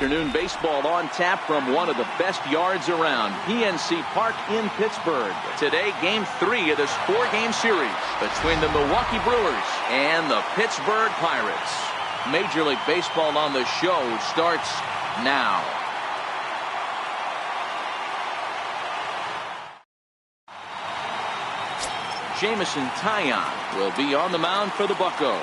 afternoon baseball on tap from one of the best yards around, PNC Park in Pittsburgh. Today, Game 3 of this 4-game series between the Milwaukee Brewers and the Pittsburgh Pirates. Major League Baseball on the show starts now. Jameson Taillon will be on the mound for the Buccos.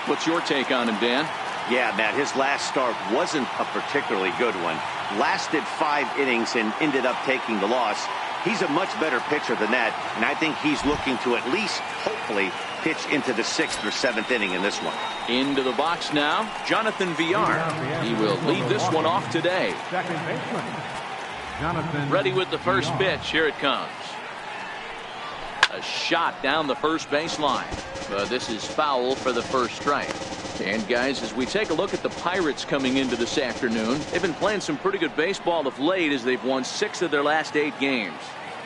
What's your take on him, Dan? Yeah, Matt, his last start wasn't a particularly good one. Lasted 5 innings and ended up taking the loss. He's a much better pitcher than that, and I think he's looking to at least, hopefully, pitch into the 6th or 7th inning in this one. Into the box now, Jonathan Villar. He will lead this one off today. Ready with the first pitch. Here it comes. A shot down the first baseline, but this is foul for the first strike. And guys, as we take a look at the Pirates coming into this afternoon, they've been playing some pretty good baseball of late as they've won 6 of their last 8 games.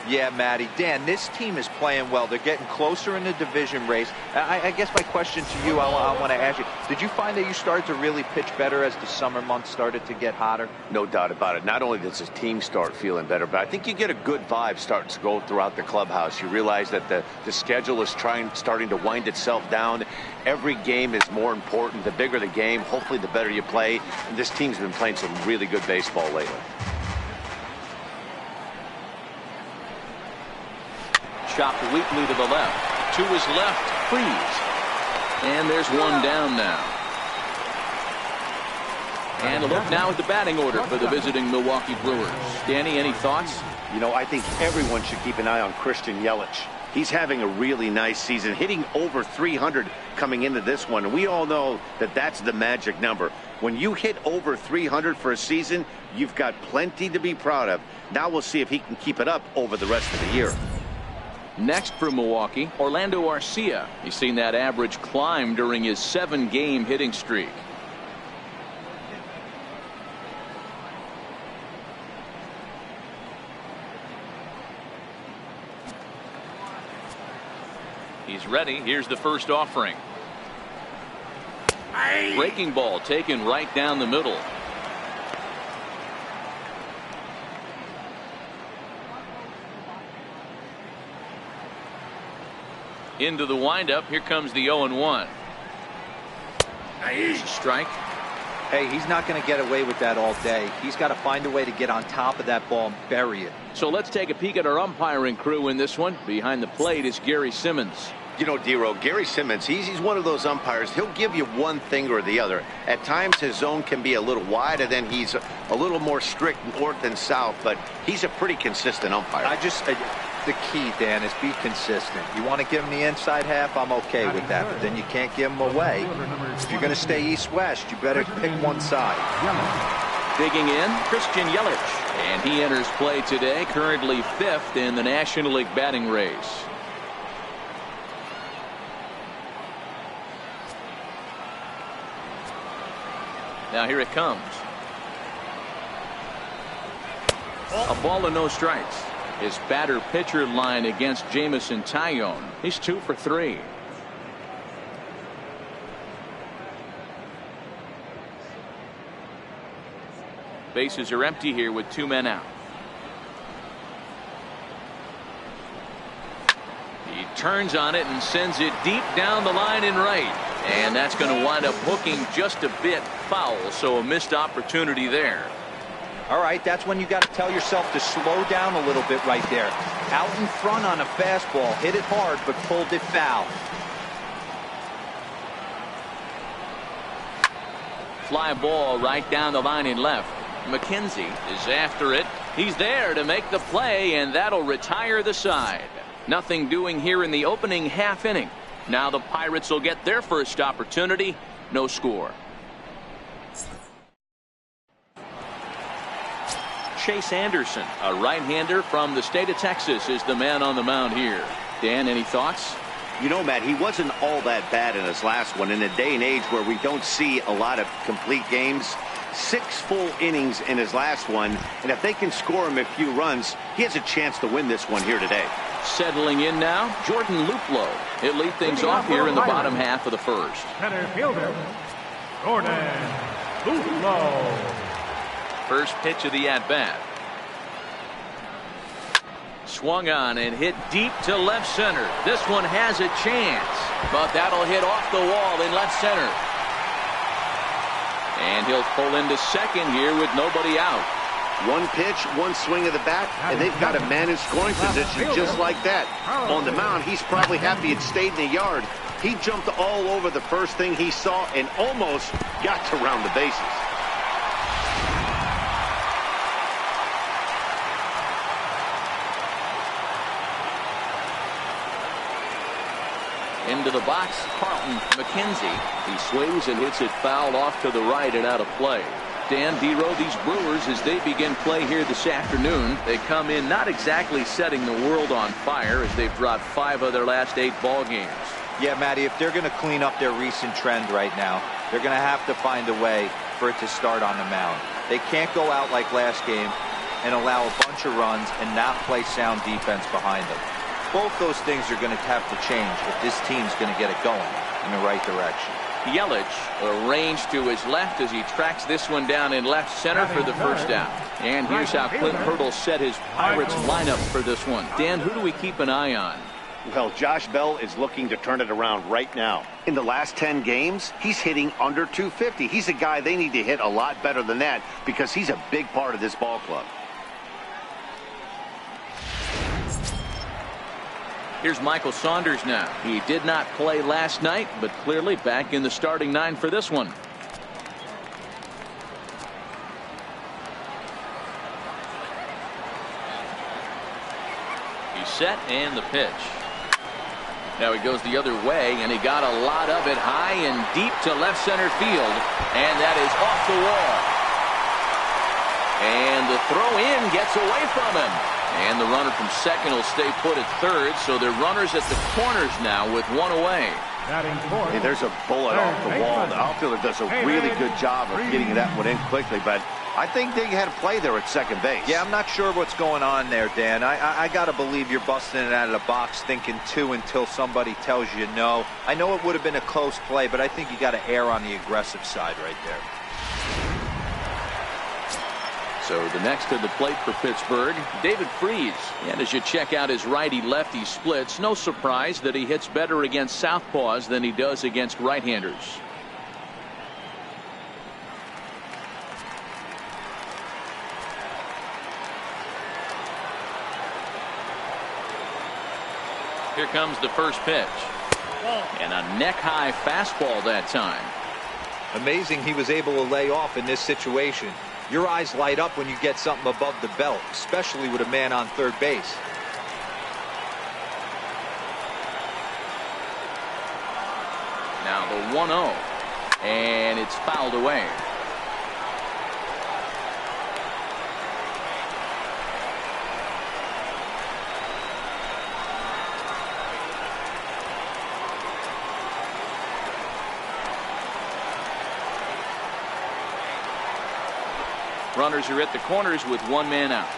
Yeah, Matty. Dan, this team is playing well. They're getting closer in the division race. I guess my question to you, I want to ask you, did you find that you started to really pitch better as the summer months started to get hotter? No doubt about it. Not only does his team start feeling better, but I think you get a good vibe starting to go throughout the clubhouse. You realize that the schedule is starting to wind itself down. Every game is more important. The bigger the game, hopefully the better you play. And this team's been playing some really good baseball lately. Chopped weakly to the left. To his left, freeze. And there's one down now. And a look now at the batting order for the visiting Milwaukee Brewers. Danny, any thoughts? You know, I think everyone should keep an eye on Christian Yelich. He's having a really nice season, hitting over 300 coming into this one. And we all know that that's the magic number. When you hit over 300 for a season, you've got plenty to be proud of. Now we'll see if he can keep it up over the rest of the year. Next for Milwaukee, Orlando Arcia. He's seen that average climb during his 7-game hitting streak. He's ready. Here's the first offering. Breaking ball taken right down the middle. Into the windup. Here comes the 0-1. Strike. Hey, he's not going to get away with that all day. He's got to find a way to get on top of that ball and bury it. So let's take a peek at our umpiring crew in this one. Behind the plate is Gary Simmons. You know, Dero, Gary Simmons, he's one of those umpires. He'll give you one thing or the other. At times his zone can be a little wide, and then he's a little more strict north and south, but he's a pretty consistent umpire. The key, Dan, is be consistent. You want to give him the inside half, I'm okay with that, but then you can't give him away. If you're going to stay east-west, you better pick one side. Digging in, Christian Yelich, and he enters play today, currently 5th in the National League batting race. Now here it comes. A ball and no strikes. His batter-pitcher line against Jameson Taillon. He's 2 for 3. Bases are empty here with 2 men out. He turns on it and sends it deep down the line in right. And that's going to wind up hooking just a bit foul, so a missed opportunity there. All right, that's when you got to tell yourself to slow down a little bit right there. Out in front on a fastball, hit it hard, but pulled it foul. Fly ball right down the line in left. McKenzie is after it. He's there to make the play, and that'll retire the side. Nothing doing here in the opening half inning. Now the Pirates will get their first opportunity. No score. Chase Anderson, a right-hander from the state of Texas, is the man on the mound here. Dan, any thoughts? You know, Matt, he wasn't all that bad in his last one. In a day and age where we don't see a lot of complete games, 6 full innings in his last one, and if they can score him a few runs, he has a chance to win this one here today. Settling in now, Jordan Luplow. He'll lead things off here in the bottom half of the first. Center fielder, Jordan Luplow. First pitch of the at-bat. Swung on and hit deep to left center. This one has a chance, but that'll hit off the wall in left center. And he'll pull into second here with nobody out. One pitch, one swing of the bat, and they've got a man in scoring position just like that. On the mound, he's probably happy it stayed in the yard. He jumped all over the first thing he saw and almost got to round the bases. Into the box, Carlton McKenzie. He swings and hits it foul off to the right and out of play. Dan Dero, these Brewers, as they begin play here this afternoon, they come in not exactly setting the world on fire as they've dropped 5 of their last 8 ball games. Yeah, Matty, if they're going to clean up their recent trend right now, they're going to have to find a way for it to start on the mound. They can't go out like last game and allow a bunch of runs and not play sound defense behind them. Both those things are going to have to change if this team's going to get it going in the right direction. Yelich arranged to his left as he tracks this one down in left center for the first out. And here's how Clint Hurdle set his Pirates lineup for this one. Dan, who do we keep an eye on? Well, Josh Bell is looking to turn it around right now. In the last 10 games, he's hitting under 250. He's a guy they need to hit a lot better than that because he's a big part of this ball club. Here's Michael Saunders now. He did not play last night, but clearly back in the starting 9 for this one. He's set and the pitch. Now he goes the other way, and he got a lot of it high and deep to left center field, and that is off the wall. And the throw in gets away from him. And the runner from second will stay put at third, so they're runners at the corners now with one away. Hey, there's a bullet off the wall. The outfielder does a really good job of getting that one in quickly, but I think they had a play there at second base. Yeah, I'm not sure what's going on there, Dan. I got to believe you're busting it out of the box thinking 2 until somebody tells you no. I know it would have been a close play, but I think you got to err on the aggressive side right there. So the next to the plate for Pittsburgh, David Freese. And as you check out his righty-lefty splits, no surprise that he hits better against southpaws than he does against right-handers. Here comes the first pitch. And a neck-high fastball that time. Amazing he was able to lay off in this situation. Your eyes light up when you get something above the belt, especially with a man on third base. Now the 1-0, and it's fouled away. Runners are at the corners with one man out.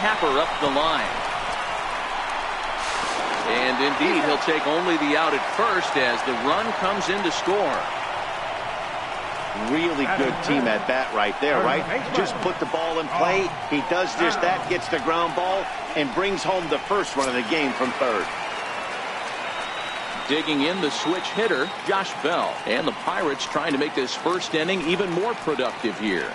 Tapper up the line. And indeed, he'll take only the out at first as the run comes in to score. Really good team at bat right there, right? Just put the ball in play. He does just that, gets the ground ball, and brings home the first run of the game from third. Digging in the switch hitter, Josh Bell. And the Pirates trying to make this first inning even more productive here.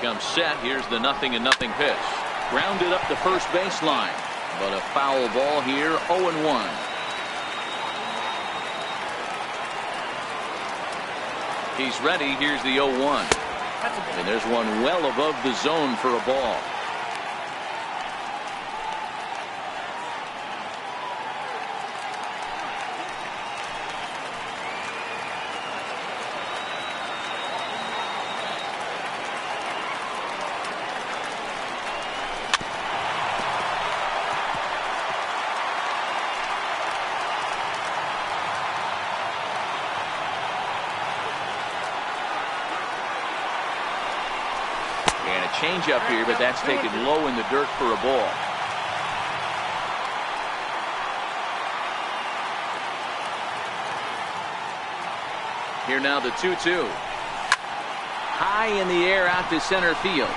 Comes set. Here's the 0-0 pitch. Grounded up the first baseline. But a foul ball here, 0-1. He's ready. Here's the 0-1. And there's one well above the zone for a ball. changeup here, but that's taken low in the dirt for a ball. Here now the 2-2. High in the air out to center field.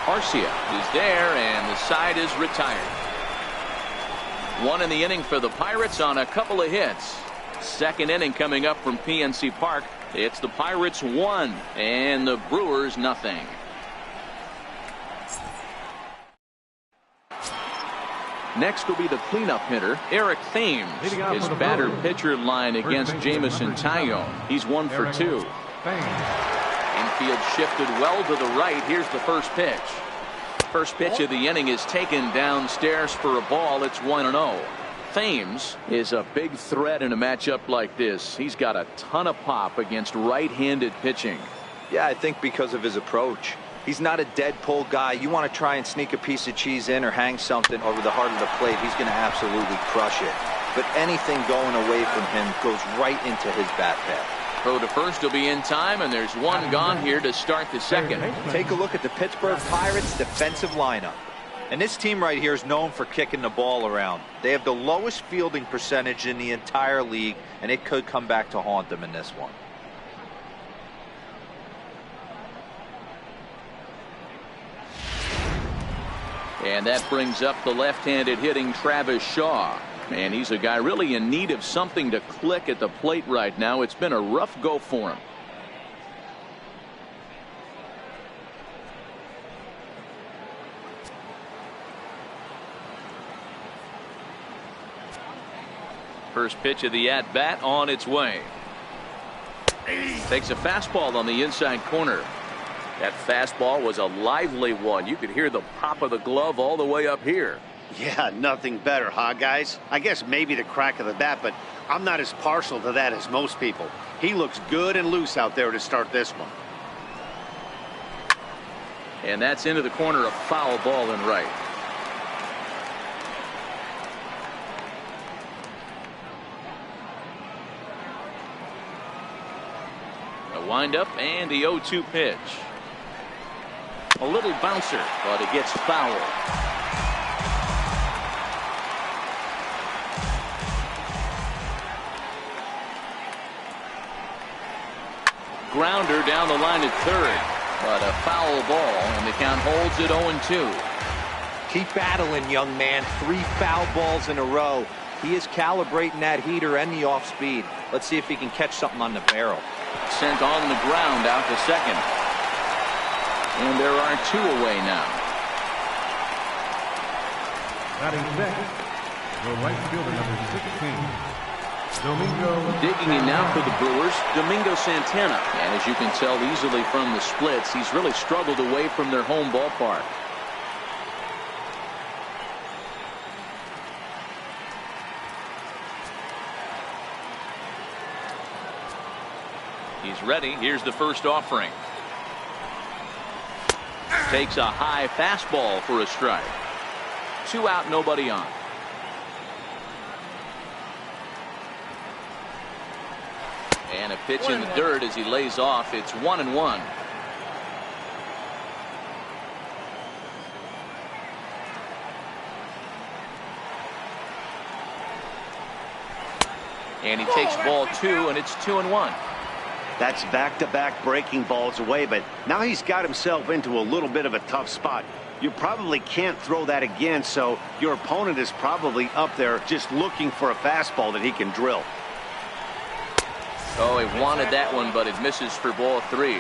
Arcia is there, and the side is retired. One in the inning for the Pirates on a couple of hits. Second inning coming up from PNC Park. It's the Pirates 1 and the Brewers nothing. Next will be the cleanup hitter, Eric Thames. His batter-pitcher line against Jamison Tyone. He's 1 for 2. Infield shifted well to the right. Here's the first pitch. First pitch of the inning is taken downstairs for a ball. It's 1-0. Thames is a big threat in a matchup like this. He's got a ton of pop against right-handed pitching. Yeah, I think because of his approach. He's not a dead pull guy. You want to try and sneak a piece of cheese in or hang something over the heart of the plate, he's going to absolutely crush it. But anything going away from him goes right into his bat path. Throw to first will be in time, and there's one gone here to start the second. Take a look at the Pittsburgh Pirates defensive lineup. And this team right here is known for kicking the ball around. They have the lowest fielding percentage in the entire league, and it could come back to haunt them in this one. And that brings up the left-handed hitting Travis Shaw. And he's a guy really in need of something to click at the plate right now. It's been a rough go for him. First pitch of the at-bat on its way. Takes a fastball on the inside corner. That fastball was a lively one. You could hear the pop of the glove all the way up here. Yeah, nothing better, huh, guys? I guess maybe the crack of the bat, but I'm not as partial to that as most people. He looks good and loose out there to start this one. And that's into the corner, a foul ball in right. A windup and the 0-2 pitch. A little bouncer, but it gets foul. Grounder down the line at third, but a foul ball, and the count holds at 0-2. Keep battling, young man. 3 foul balls in a row. He is calibrating that heater and the off speed. Let's see if he can catch something on the barrel. Sent on the ground out to second. And there are 2 away now. Batting second, the right fielder, number 16. Domingo. Digging in now for the Brewers, Domingo Santana. And as you can tell easily from the splits, he's really struggled away from their home ballpark. He's ready. Here's the first offering. Takes a high fastball for a strike. 2 out, nobody on. And a pitch in the dirt as he lays off. It's 1-1. And he takes ball 2, and it's 2-1. That's back-to-back breaking balls away, but now he's got himself into a little bit of a tough spot. You probably can't throw that again, so your opponent is probably up there just looking for a fastball that he can drill. Oh, he wanted that one, but it misses for ball 3.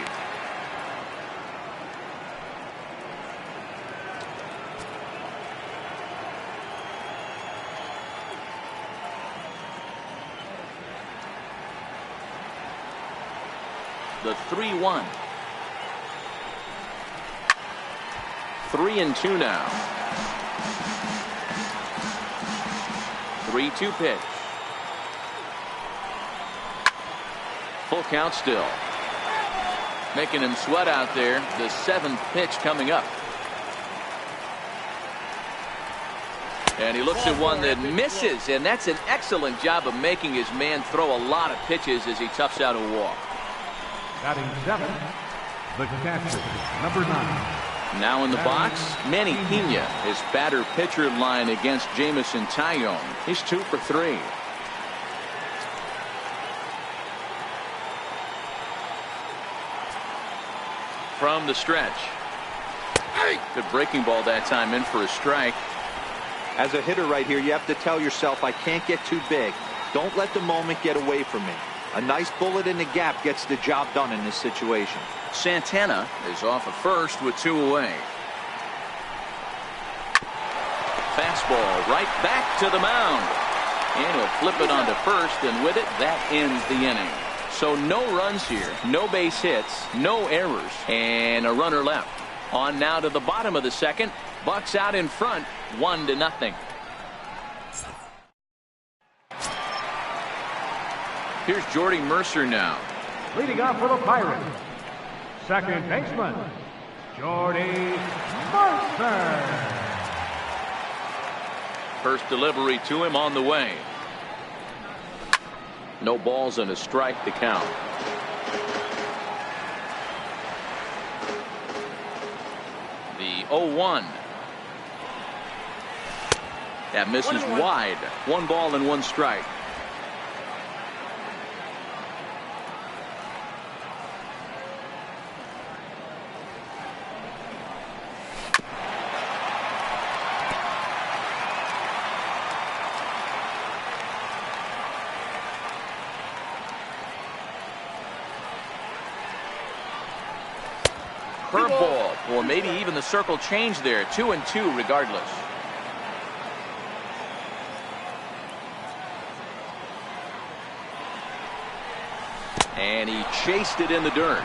The 3-1. 3-2 now. 3-2 pitch. Full count still. Making him sweat out there. The 7th pitch coming up. And he looks at one that misses, and that's an excellent job of making his man throw a lot of pitches as he toughs out a walk. Batting 7, The catcher, number 9. Now in the box, Manny Pena, his batter-pitcher line against Jameson Taillon. He's 2 for 3. From the stretch. Good breaking ball that time, in for a strike. As a hitter right here, you have to tell yourself, I can't get too big. Don't let the moment get away from me. A nice bullet in the gap gets the job done in this situation. Santana is off of first with 2 away. Fastball right back to the mound. And he'll flip it onto first, and with it, that ends the inning. So no runs here, no base hits, no errors, and a runner left. On now to the bottom of the second. Bucks out in front, 1-0. Here's Jordy Mercer now. Leading off for the Pirates, second baseman, Jordy Mercer. First delivery to him on the way. No balls and a strike to count. The 0-1. That misses wide. 1 ball and 1 strike. Curveball, or maybe even the circle change there. 2-2 regardless. And he chased it in the dirt.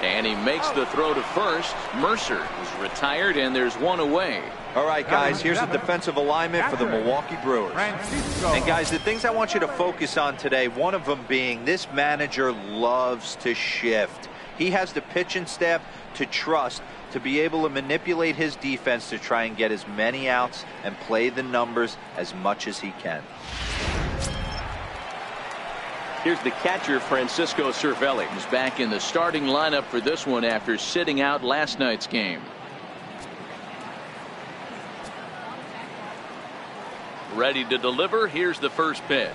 And he makes the throw to first. Mercer is retired, and there's 1 away. All right, guys, here's a defensive alignment for the Milwaukee Brewers. And, guys, the things I want you to focus on today, one of them being this manager loves to shift. He has the pitching staff to trust to be able to manipulate his defense to try and get as many outs and play the numbers as much as he can. Here's the catcher, Francisco Cervelli. He's back in the starting lineup for this one after sitting out last night's game. Ready to deliver. Here's the first pitch.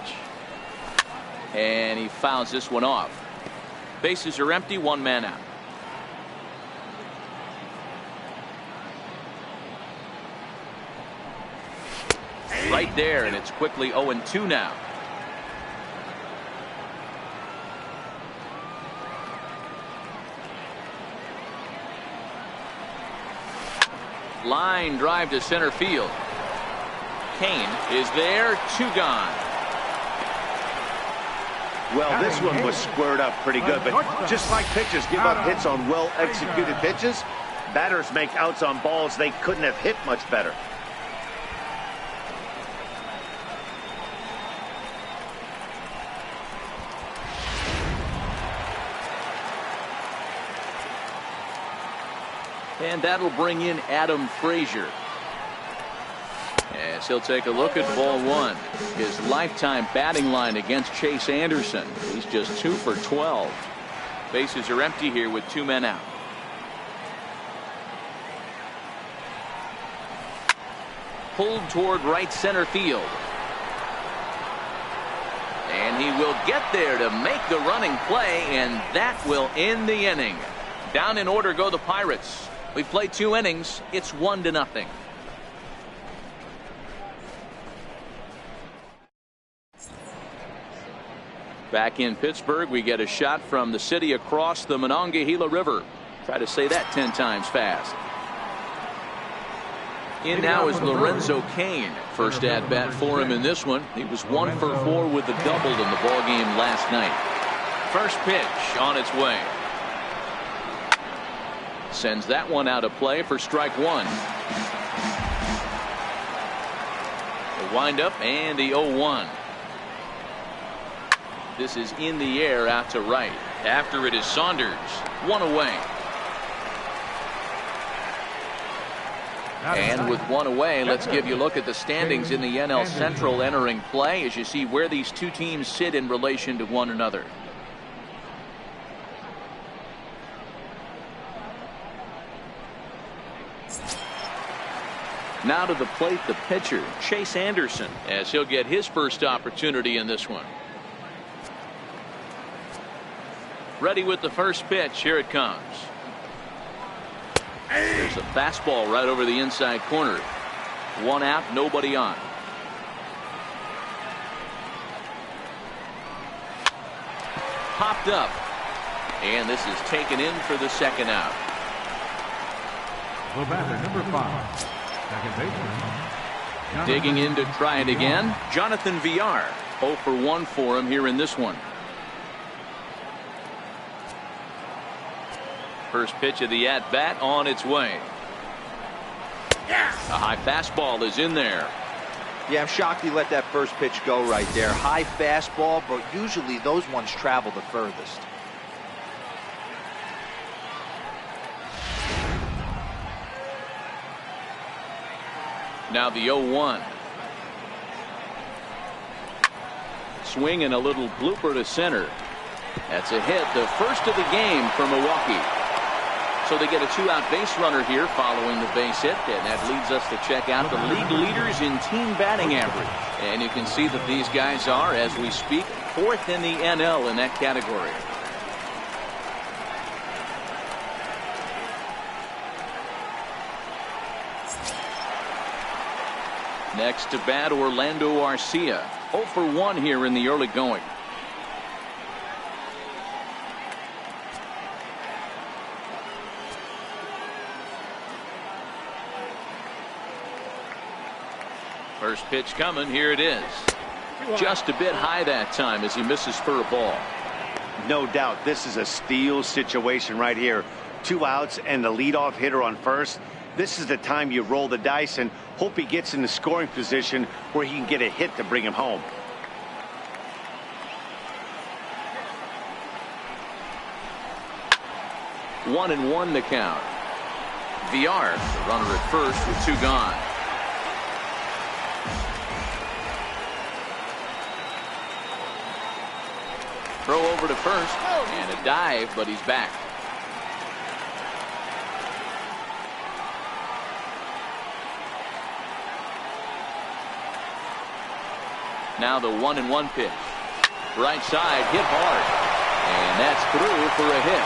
And he fouls this one off. Bases are empty, 1 man out. Right there, and it's quickly 0-2 now. Line drive to center field. Kane is there, 2 gone. Well, this one was squared up pretty good, but just like pitchers give up hits on well-executed pitches, batters make outs on balls they couldn't have hit much better. And that'll bring in Adam Frazier. As he'll take a look at ball 1. His lifetime batting line against Chase Anderson. He's just 2 for 12. Bases are empty here with 2 men out. Pulled toward right center field. And he will get there to make the running play, and that will end the inning. Down in order go the Pirates. We've played 2 innings. It's 1-0. Back in Pittsburgh, we get a shot from the city across the Monongahela River. Try to say that 10 times fast. In now is Lorenzo Cain. First at bat for him in this one. He was 1 for 4 with the double in the ball game last night. First pitch on its way. Sends that one out of play for strike 1. The windup and the 0-1. This is in the air out to right. After it is Saunders. 1 away. And with 1 away, let's give you a look at the standings in the NL Central entering play as you see where these 2 teams sit in relation to one another. Now to the plate, the pitcher, Chase Anderson, as he'll get his first opportunity in this one. Ready with the first pitch. Here it comes. There's a fastball right over the inside corner. 1 out, nobody on. Popped up. And this is taken in for the 2nd out. The batter, number 5. Second baseman. Digging in to try it again. Jonathan Villar. 0 for 1 for him here in this one. First pitch of the at-bat on its way. A high fastball is in there. Yeah, I'm shocked he let that first pitch go right there. High fastball, but usually those ones travel the furthest. Now the 0-1. Swing and a little blooper to center. That's a hit, the first of the game for Milwaukee. So they get a 2-out base runner here following the base hit, and that leads us to check out the league leaders in team batting average. And you can see that these guys are, as we speak, 4th in the NL in that category. Next to bat, Orlando Arcia. 0 for 1 here in the early going. First pitch coming. Here it is. Just a bit high that time as he misses for a ball. No doubt this is a steal situation right here. 2 outs and the leadoff hitter on first. This is the time you roll the dice and hope he gets in the scoring position where he can get a hit to bring him home. One and one to count. Villar, the runner at first with 2 gone. Throw over to first and a dive, but he's back. Now the 1-1 pitch. Right side, hit hard. And that's through for a hit.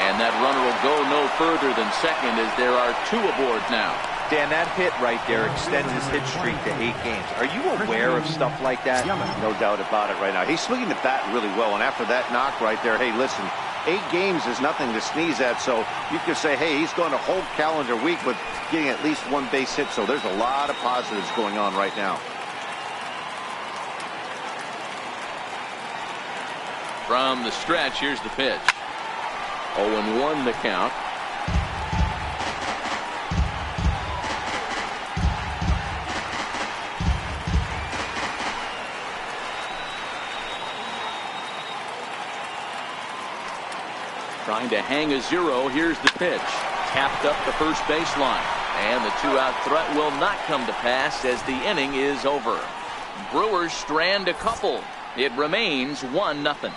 And that runner will go no further than second as there are 2 aboard now. Dan, that hit right there extends his hit streak to 8 games. Are you aware of stuff like that? No doubt about it right now. He's swinging the bat really well. And after that knock right there, hey, listen, 8 games is nothing to sneeze at. So you can say, hey, he's gone a whole calendar week with getting at least 1 base hit. So there's a lot of positives going on right now. From the stretch, here's the pitch. 0-1 the count. Trying to hang a 0. Here's the pitch. Tapped up the first baseline. And the 2-out threat will not come to pass as the inning is over. Brewers strand a couple. It remains 1-0.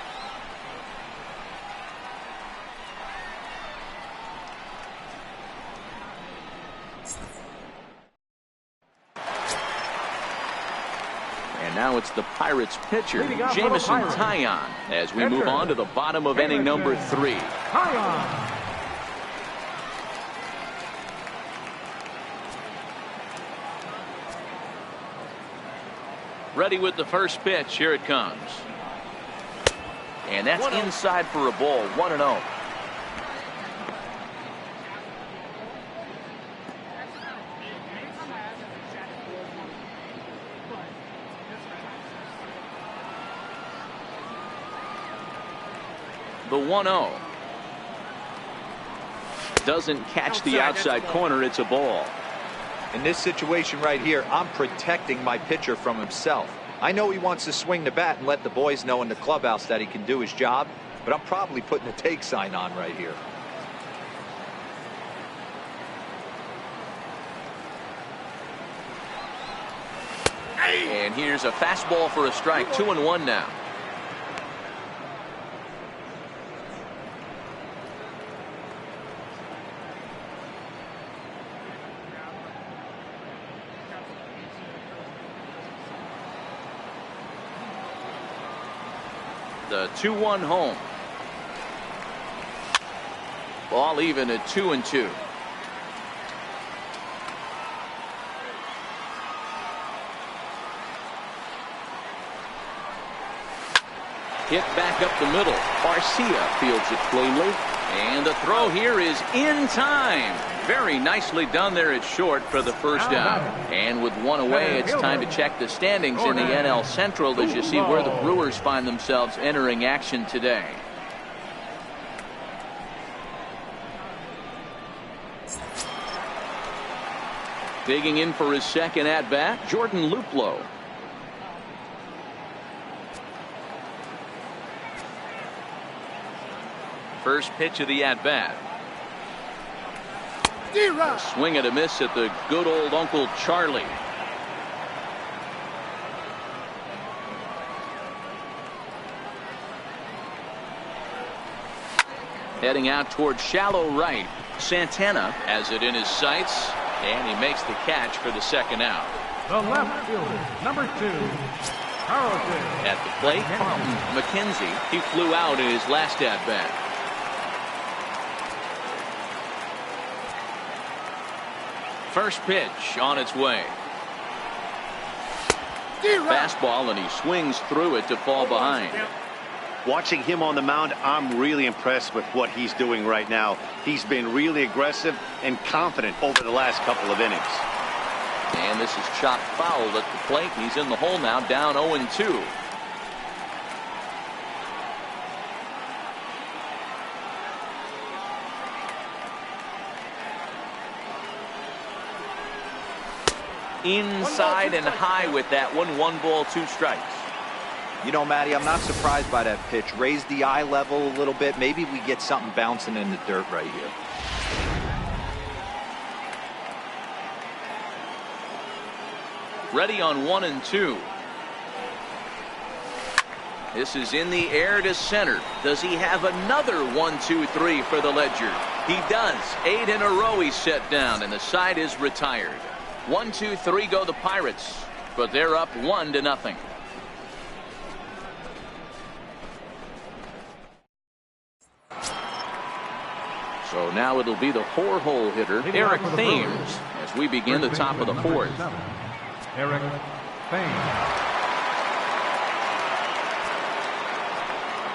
Now it's the Pirates pitcher, Jameson Taillon, as we move on to the bottom of inning number 3. Ready with the first pitch. Here it comes. And that's inside for a ball. 1-0. The 1-0 doesn't catch the outside corner. It's a ball. In this situation right here, I'm protecting my pitcher from himself. I know he wants to swing the bat and let the boys know in the clubhouse that he can do his job, but I'm probably putting a take sign on right here. And here's a fastball for a strike. 2-1 now. the 2-1 home. Ball even at 2-2. Hit back up the middle. Garcia fields it cleanly. And the throw here is in time. Very nicely done there at short for the first down. And with one away, it's time to check the standings in the NL Central as you see where the Brewers find themselves entering action today. Digging in for his second at-bat, Jordan Luplow. First pitch of the at-bat. Swing and a miss at the good old Uncle Charlie. Heading out towards shallow right. Santana has it in his sights, and he makes the catch for the second out. The left fielder, number 2, Carlton. At the plate, Carlton McKenzie. He flew out in his last at-bat. First pitch on its way. Fastball, and he swings through it to fall behind. Watching him on the mound, I'm really impressed with what he's doing right now. He's been really aggressive and confident over the last couple of innings. And this is chopped foul at the plate. He's in the hole now, down 0-2. Inside and high with that one. 1 ball, 2 strikes. You know, Matty, I'm not surprised by that pitch. Raise the eye level a little bit. Maybe we get something bouncing in the dirt right here. Ready on 1-2. This is in the air to center. Does he have another 1-2-3 for the Ledger? He does. 8 in a row he's set down, and the side is retired. 1-2-3 go the Pirates, but they're up 1-0. So now it'll be the 4-hole hitter, Eric Thames, as we begin the top of the 4th. Eric Thames.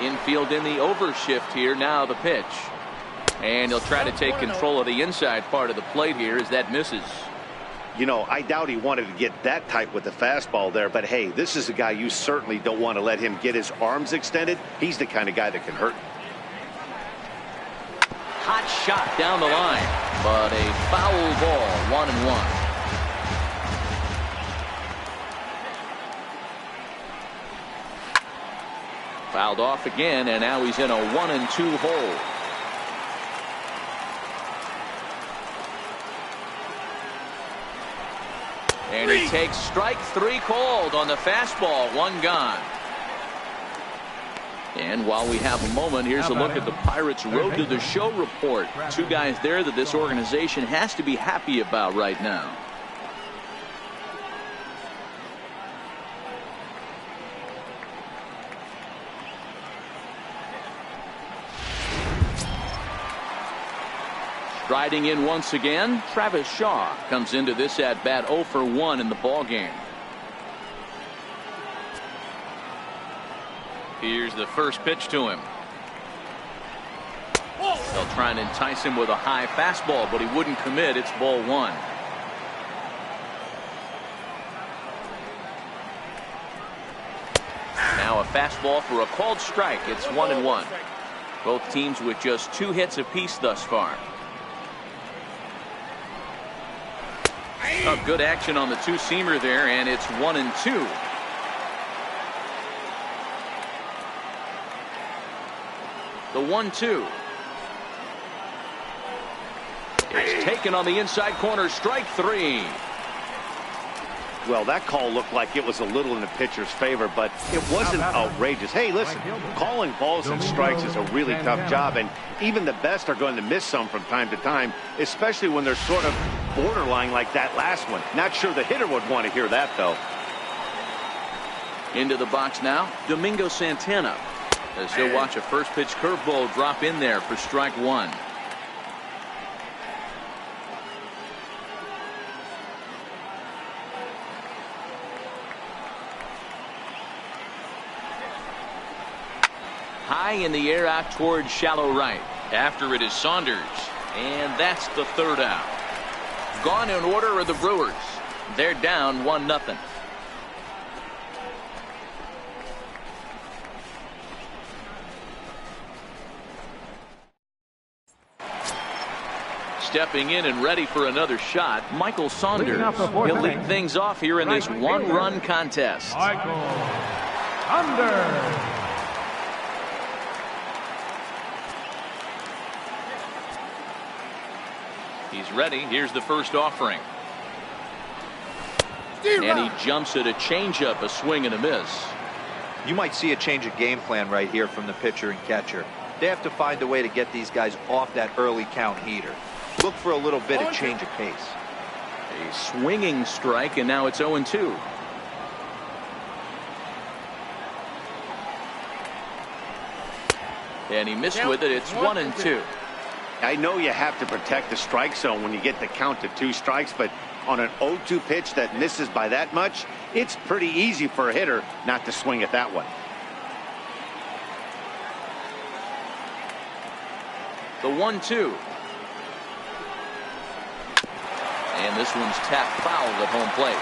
Infield in the overshift here. Now the pitch. And he'll try to take control of the inside part of the plate here as that misses. You know, I doubt he wanted to get that tight with the fastball there, but hey, this is a guy you certainly don't want to let him get his arms extended. He's the kind of guy that can hurt. Hot shot down the line, but a foul ball. 1-1. Fouled off again, and now he's in a 1-2 hole. And he takes strike 3 called on the fastball. 1 gone. And while we have a moment, here's a look at the Pirates' Road to the Show report. 2 guys there that this organization has to be happy about right now. Striding in once again, Travis Shaw comes into this at-bat 0 for 1 in the ballgame. Here's the first pitch to him. They'll try and entice him with a high fastball, but he wouldn't commit. It's ball 1. Now a fastball for a called strike. It's 1-1. Both teams with just 2 hits apiece thus far. Good action on the 2-seamer there, and it's 1-2. The 1-2. It's taken on the inside corner. Strike 3. Well, that call looked like it was a little in the pitcher's favor, but it wasn't outrageous. Hey, listen, calling balls and strikes is a really tough job, and even the best are going to miss some from time to time, especially when they're sort of borderline like that last one. Not sure the hitter would want to hear that, though. Into the box now, Domingo Santana. as he'll watch a first pitch curveball drop in there for strike one. High in the air out towards shallow right. After it is Saunders, and that's the third out. Gone in order are the Brewers. They're down 1-0. Stepping in and ready for another shot, Michael Saunders. He'll lead things off here in this one-run contest. Michael Saunders. He's ready. Here's the first offering. And he jumps at a changeup, a swing and a miss. You might see a change of game plan right here from the pitcher and catcher. They have to find a way to get these guys off that early count heater. Look for a little bit of change of pace. A swinging strike, and now it's 0-2. And he missed with it. It's 1-2. I know you have to protect the strike zone when you get the count to 2 strikes, but on an 0-2 pitch that misses by that much, it's pretty easy for a hitter not to swing at that one. The 1-2. And this one's tapped foul at home plate.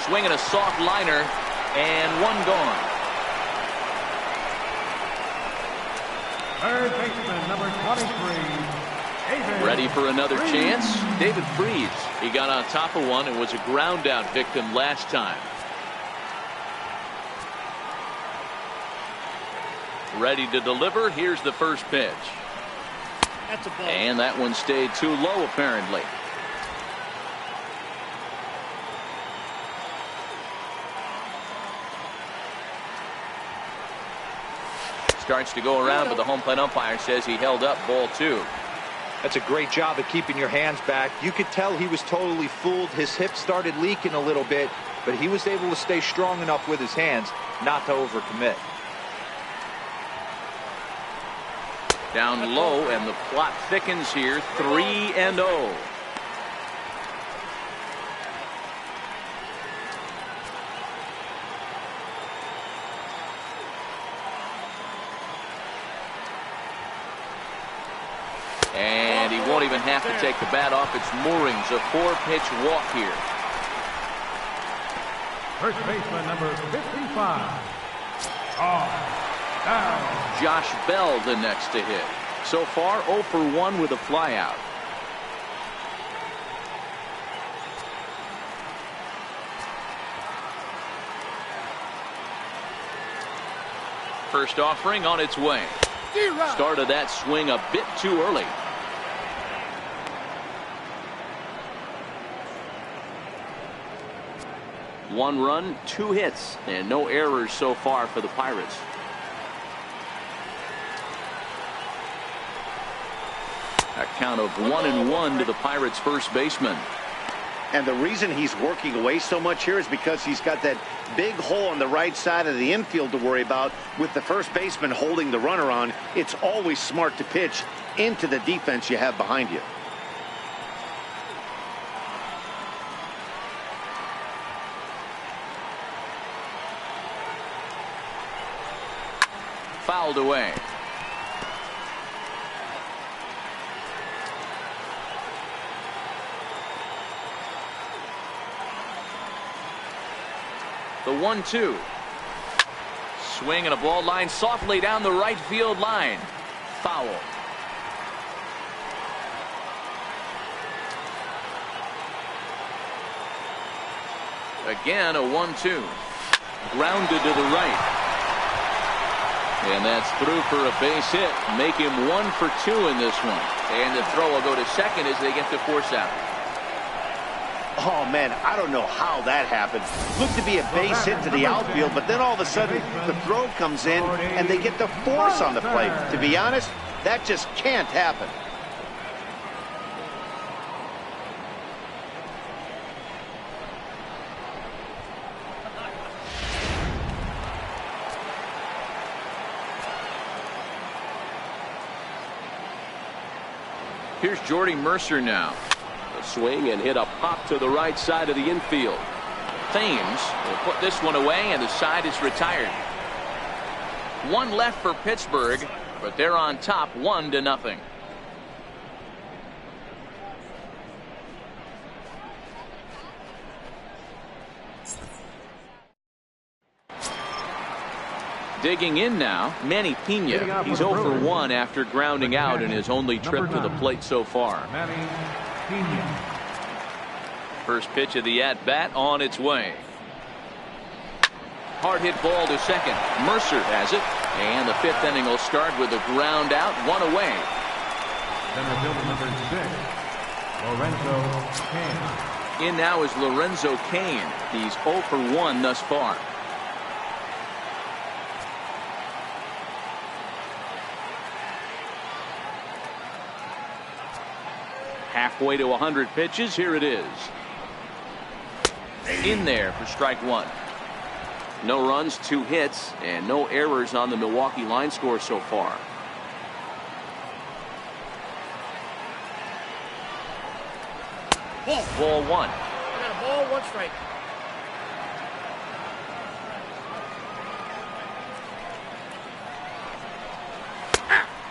Swinging a soft liner, and one gone. Third baseman, number 23. David Ready for another Freese. chance? David Freese. He got on top of one and was a ground out victim last time. Ready to deliver. Here's the first pitch. That's a ball. And that one stayed too low, apparently. Starts to go around, but the home plate umpire says he held up ball 2. That's a great job of keeping your hands back. You could tell he was totally fooled. His hip started leaking a little bit, but he was able to stay strong enough with his hands not to overcommit. Down low, and the plot thickens here. 3-0. And he won't even have to take the bat off its moorings. A 4-pitch walk here. First baseman, number 55. Down. Josh Bell the next to hit. So far 0 for 1 with a flyout. First offering on its way. Started that swing a bit too early. One run, 2 hits, and no errors so far for the Pirates. A count of 1-1 to the Pirates' first baseman. And the reason he's working away so much here is because he's got that big hole on the right side of the infield to worry about. With the first baseman holding the runner on, it's always smart to pitch into the defense you have behind you. Fouled away. The 1-2. Swing and a ball line softly down the right field line. Foul. Again a 1-2. Grounded to the right. And that's through for a base hit. Make him 1 for 2 in this one. And the throw will go to second as they get the force out. Oh, man, I don't know how that happened. Looked to be a base hit to the outfield, but then all of a sudden the throw comes in and they get the force on the plate. To be honest, that just can't happen. Here's Jordy Mercer now. A swing and hit a pop to the right side of the infield. Thames will put this one away, and the side is retired. One left for Pittsburgh, but they're on top 1-0. Digging in now, Manny Pena. He's 0 for 1 after grounding out in his only trip to the plate so far. Manny Pena. First pitch of the at-bat on its way. Hard hit ball to second. Mercer has it. And the 5th inning will start with a ground out, 1 away. Center fielder number 6, Lorenzo Cain. In now is Lorenzo Cain. He's 0 for 1 thus far. Halfway to 100 pitches. Here it is. In there for strike 1. No runs, 2 hits, and no errors on the Milwaukee line score so far. Ball 1. I got a ball, 1 strike.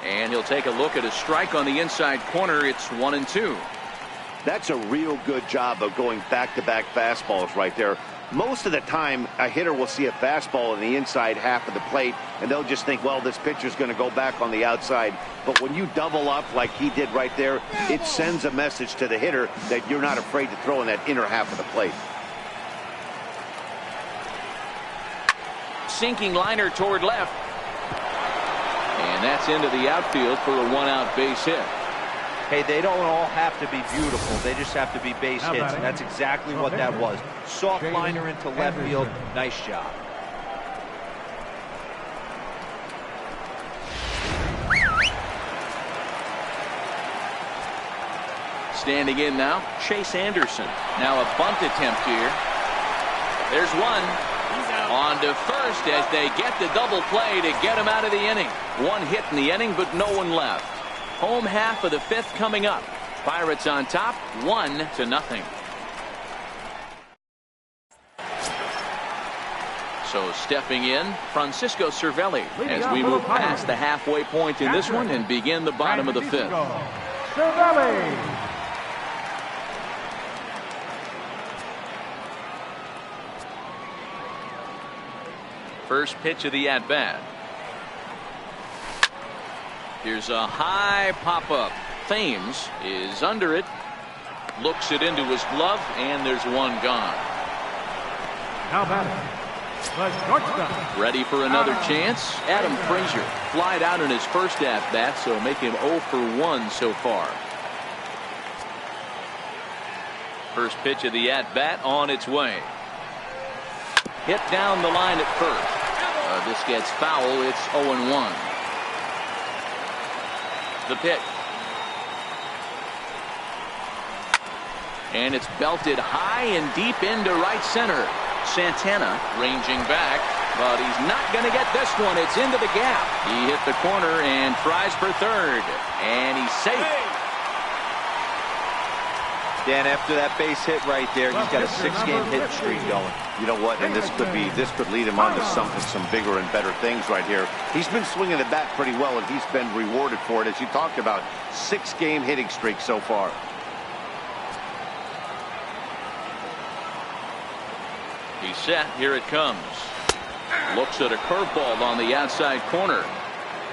And he'll take a look at a strike on the inside corner. It's 1-2. That's a real good job of going back-to-back fastballs right there. Most of the time, a hitter will see a fastball in the inside half of the plate, and they'll just think, well, this pitcher's going to go back on the outside. But when you double up like he did right there, it sends a message to the hitter that you're not afraid to throw in that inner half of the plate. Sinking liner toward left. And that's into the outfield for a 1-out base hit. Hey, they don't all have to be beautiful. They just have to be base hits, and that's exactly what that was. Soft liner into left field. Nice job. Standing in now, Chase Anderson. Now a bunt attempt here. There's one. On to first as they get the double play to get him out of the inning. 1 hit in the inning, but no one left. Home half of the 5th coming up. Pirates on top, 1-0. So stepping in, Francisco Cervelli as we move past the halfway point in this one and begin the bottom of the 5th. Cervelli. First pitch of the at-bat. Here's a high pop-up. Thames is under it. Looks it into his glove, and there's one gone. Now batting, the shortstop. Ready for another chance. Adam Frazier flied out in his first at-bat, so make him 0 for 1 so far. First pitch of the at-bat on its way. Hit down the line at first. This gets foul. It's 0-1. The pitch. And it's belted high and deep into right center. Santana ranging back, but he's not going to get this one. It's into the gap. He hit the corner and tries for third. And he's safe. Dan, after that base hit right there, he's got a 6-game hit streak going. You know what? And this could lead him on to something, some bigger and better things right here. He's been swinging the bat pretty well, and he's been rewarded for it, as you talked about. 6-game hitting streak so far. He's set. Here it comes. Looks at a curveball on the outside corner.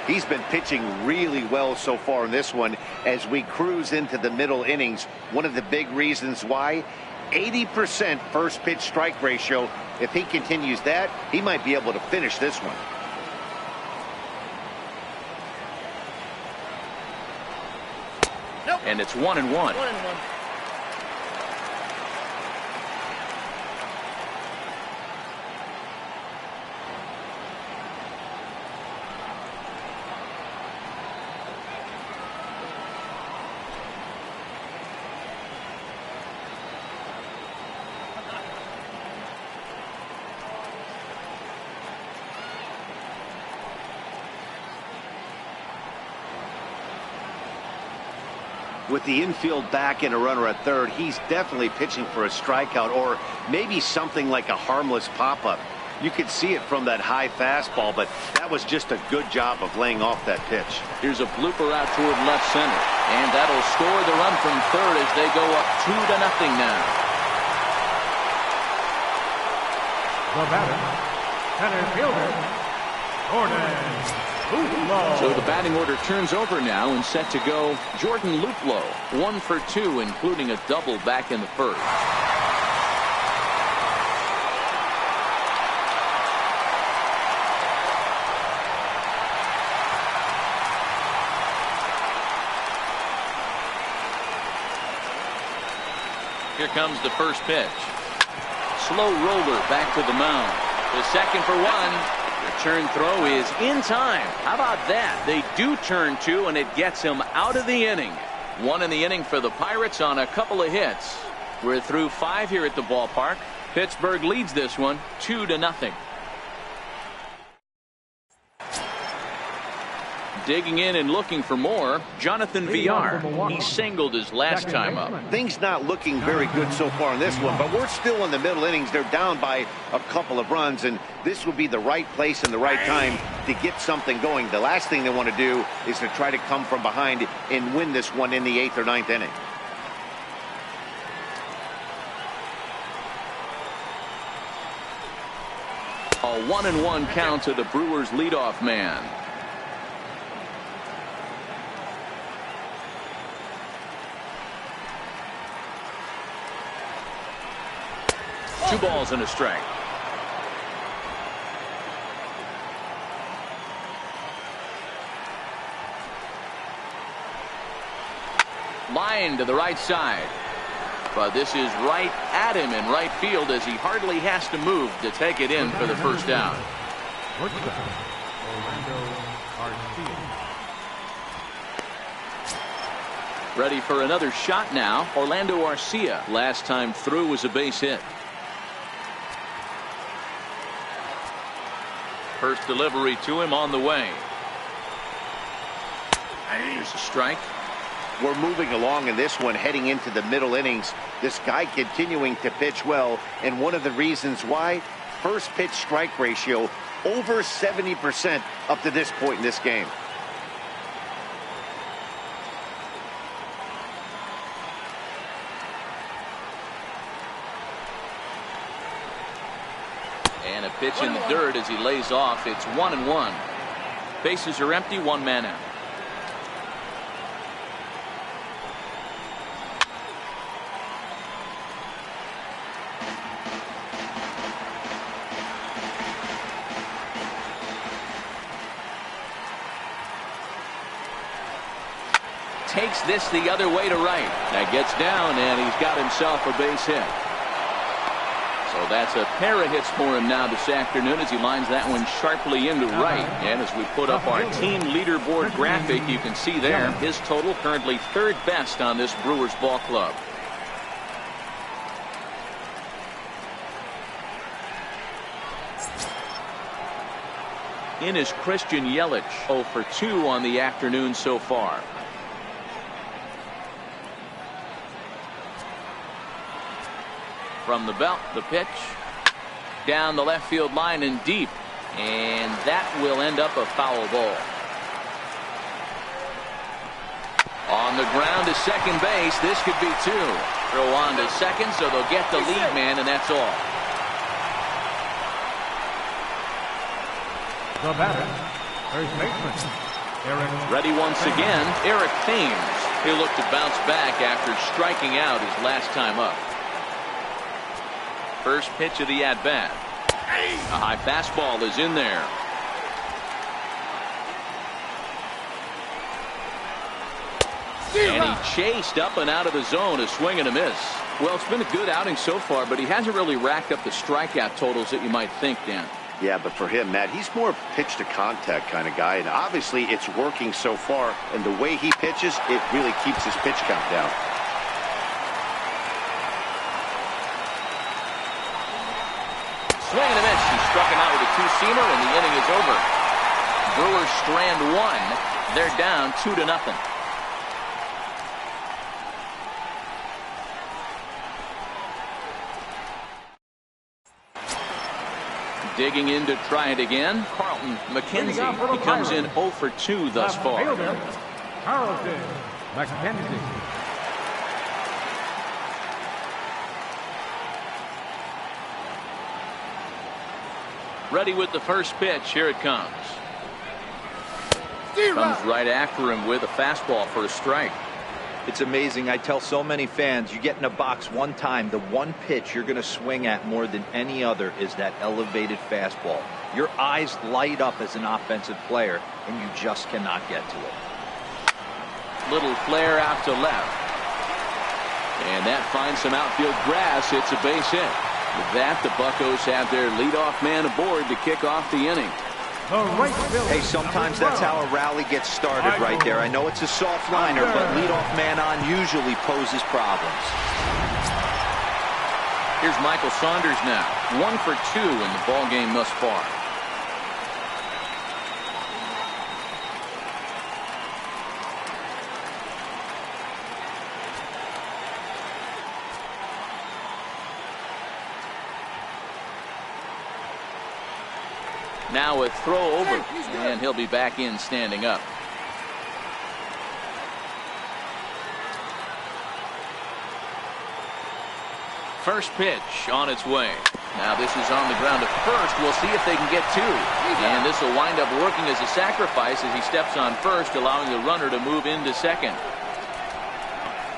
He's been pitching really well so far in this one as we cruise into the middle innings. One of the big reasons why, 80% first pitch strike ratio. If he continues that, he might be able to finish this one. Nope. And it's 1-1. 1-1. With the infield back and a runner at third, he's definitely pitching for a strikeout or maybe something like a harmless pop-up. You could see it from that high fastball, but that was just a good job of laying off that pitch. Here's a blooper out toward left center, and that'll score the run from third as they go up 2-0 now. The batter, center fielder, Jordan Luplow. So the batting order turns over now and set to go Jordan Luplow, 1 for 2, including a double back in the first. Here comes the first pitch. Slow roller back to the mound. The second for 1. Return throw is in time. How about that? They do turn 2, and it gets him out of the inning. 1 in the inning for the Pirates on a couple of hits. We're through 5 here at the ballpark. Pittsburgh leads this one 2-0. Digging in and looking for more, Jonathan Villar. He singled his last time up. Things not looking very good so far in this one, but we're still in the middle innings. They're down by a couple of runs, and this would be the right place and the right time to get something going. The last thing they want to do is to try to come from behind and win this one in the 8th or 9th inning. A 1-1 count to the Brewers leadoff man. Two balls and a strike. Line to the right side. But this is right at him in right field as he hardly has to move to take it in for the first down. Ready for another shot now. Orlando Arcia. Last time through was a base hit. First delivery to him on the way. Here's a strike. We're moving along in this one, heading into the middle innings. This guy continuing to pitch well, and one of the reasons why, first pitch strike ratio over 70% up to this point in this game. And a pitch in the dirt as he lays off. It's 1-1. Bases are empty, 1 man out. Takes this the other way to right. That gets down, and he's got himself a base hit. So that's a pair of hits for him now this afternoon as he lines that one sharply into right. And as we put up our team leaderboard graphic, you can see there his total currently 3rd best on this Brewers ball club. In is Christian Yelich, 0 for 2 on the afternoon so far. From the belt, the pitch down the left field line and deep, and that will end up a foul ball. On the ground to second base. This could be 2. Throw on to second, so they'll get the lead man, and that's all. The batter, first baseman, Eric. Ready once again, Eric Thames. He'll look to bounce back after striking out his last time up. First pitch of the at-bat. A high fastball is in there. And he chased up and out of the zone, a swing and a miss. Well, it's been a good outing so far, but he hasn't really racked up the strikeout totals that you might think, Dan. Yeah, but for him, Matt, he's more pitch to contact kind of guy, and obviously it's working so far, and the way he pitches, it really keeps his pitch count down. Swing and a miss. He struck him out with a 2-seamer, and the inning is over. Brewers strand 1. They're down 2-0. Digging in to try it again, Carlton McKenzie. He comes in 0 for 2 thus far. Carlton McKenzie. Ready with the first pitch. Here it comes. Comes right after him with a fastball for a strike. It's amazing. I tell so many fans, you get in a box one time, the one pitch you're going to swing at more than any other is that elevated fastball. Your eyes light up as an offensive player, and you just cannot get to it. Little flare out to left. And that finds some outfield grass. It's a base hit. With that, the Buccos have their leadoff man aboard to kick off the inning. Hey, sometimes that's how a rally gets started right there. I know it's a soft liner, but leadoff man on usually poses problems. Here's Michael Saunders now. 1 for 2 in the ball game thus far. Now a throw over, and he'll be back in standing up. First pitch on its way. Now this is on the ground at first. We'll see if they can get 2. And this will wind up working as a sacrifice as he steps on first, allowing the runner to move into second.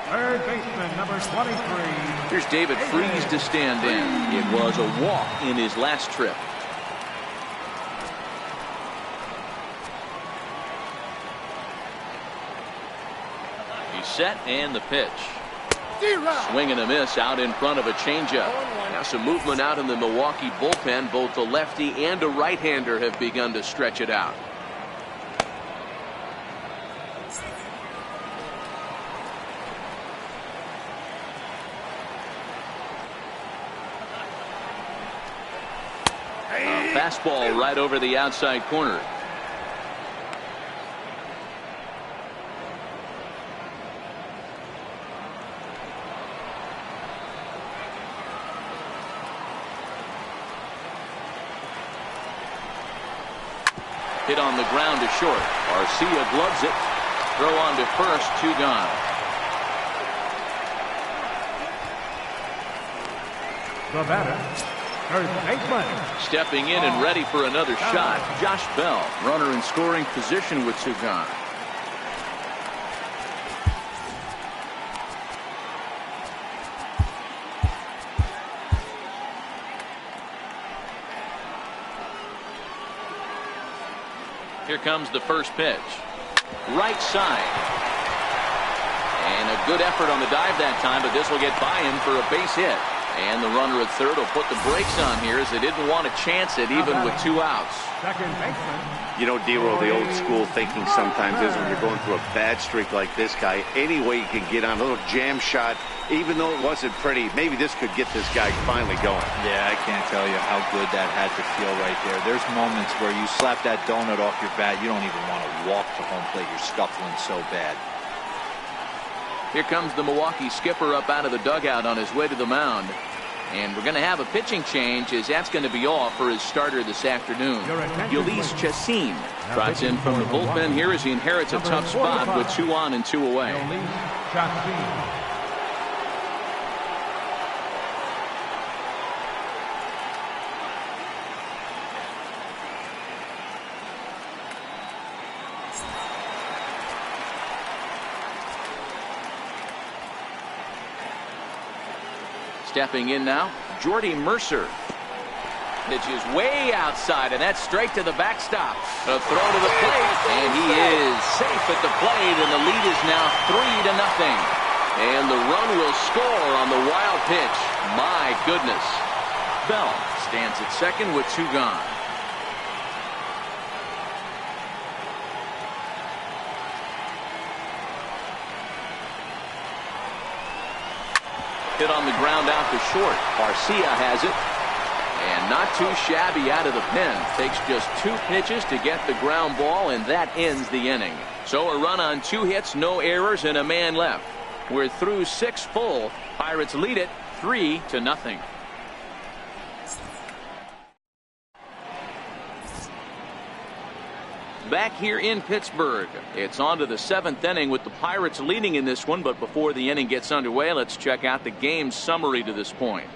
Third baseman, number 23. Here's David Freese to stand in. It was a walk in his last trip. Set and the pitch. Swing and a miss out in front of a changeup. Now some movement out in the Milwaukee bullpen. Both a lefty and a right-hander have begun to stretch it out. A fastball right over the outside corner. Hit on the ground to short. Garcia gloves it. Throw on to first. 2 gone. The batter, first baseman. Stepping in and ready for another shot, Josh Bell. Runner in scoring position with 2 gone. Here comes the first pitch. Right side. And a good effort on the dive that time, but this will get by him for a base hit. And the runner at third will put the brakes on here as they didn't want to chance it even with 2 outs. Second baseman. You know, D-Roll, the old school thinking sometimes is when you're going through a bad streak like this guy, any way you can get on a little jam shot, even though it wasn't pretty, maybe this could get this guy finally going. Yeah, I can't tell you how good that had to feel right there. There's moments where you slap that donut off your bat, you don't even want to walk to home plate. You're scuffling so bad. Here comes the Milwaukee skipper up out of the dugout on his way to the mound. And we're going to have a pitching change, as that's going to be all for his starter this afternoon. Ulysses Chassin trots in from the bullpen here as he inherits a tough spot with 2 on and 2 away. Stepping in now, Jordy Mercer. Pitch is way outside, and that's straight to the backstop. A throw to the plate, and he is safe at the plate, and the lead is now 3-0. And the run will score on the wild pitch. My goodness. Bell stands at second with 2 gone. Hit on the ground out to short. Garcia has it. And not too shabby out of the pen. Takes just 2 pitches to get the ground ball, and that ends the inning. So a run on 2 hits, no errors, and a man left. We're through 6 full. Pirates lead it 3-0. Back here in Pittsburgh, it's on to the 7th inning with the Pirates leading in this one. But before the inning gets underway, let's check out the game summary to this point.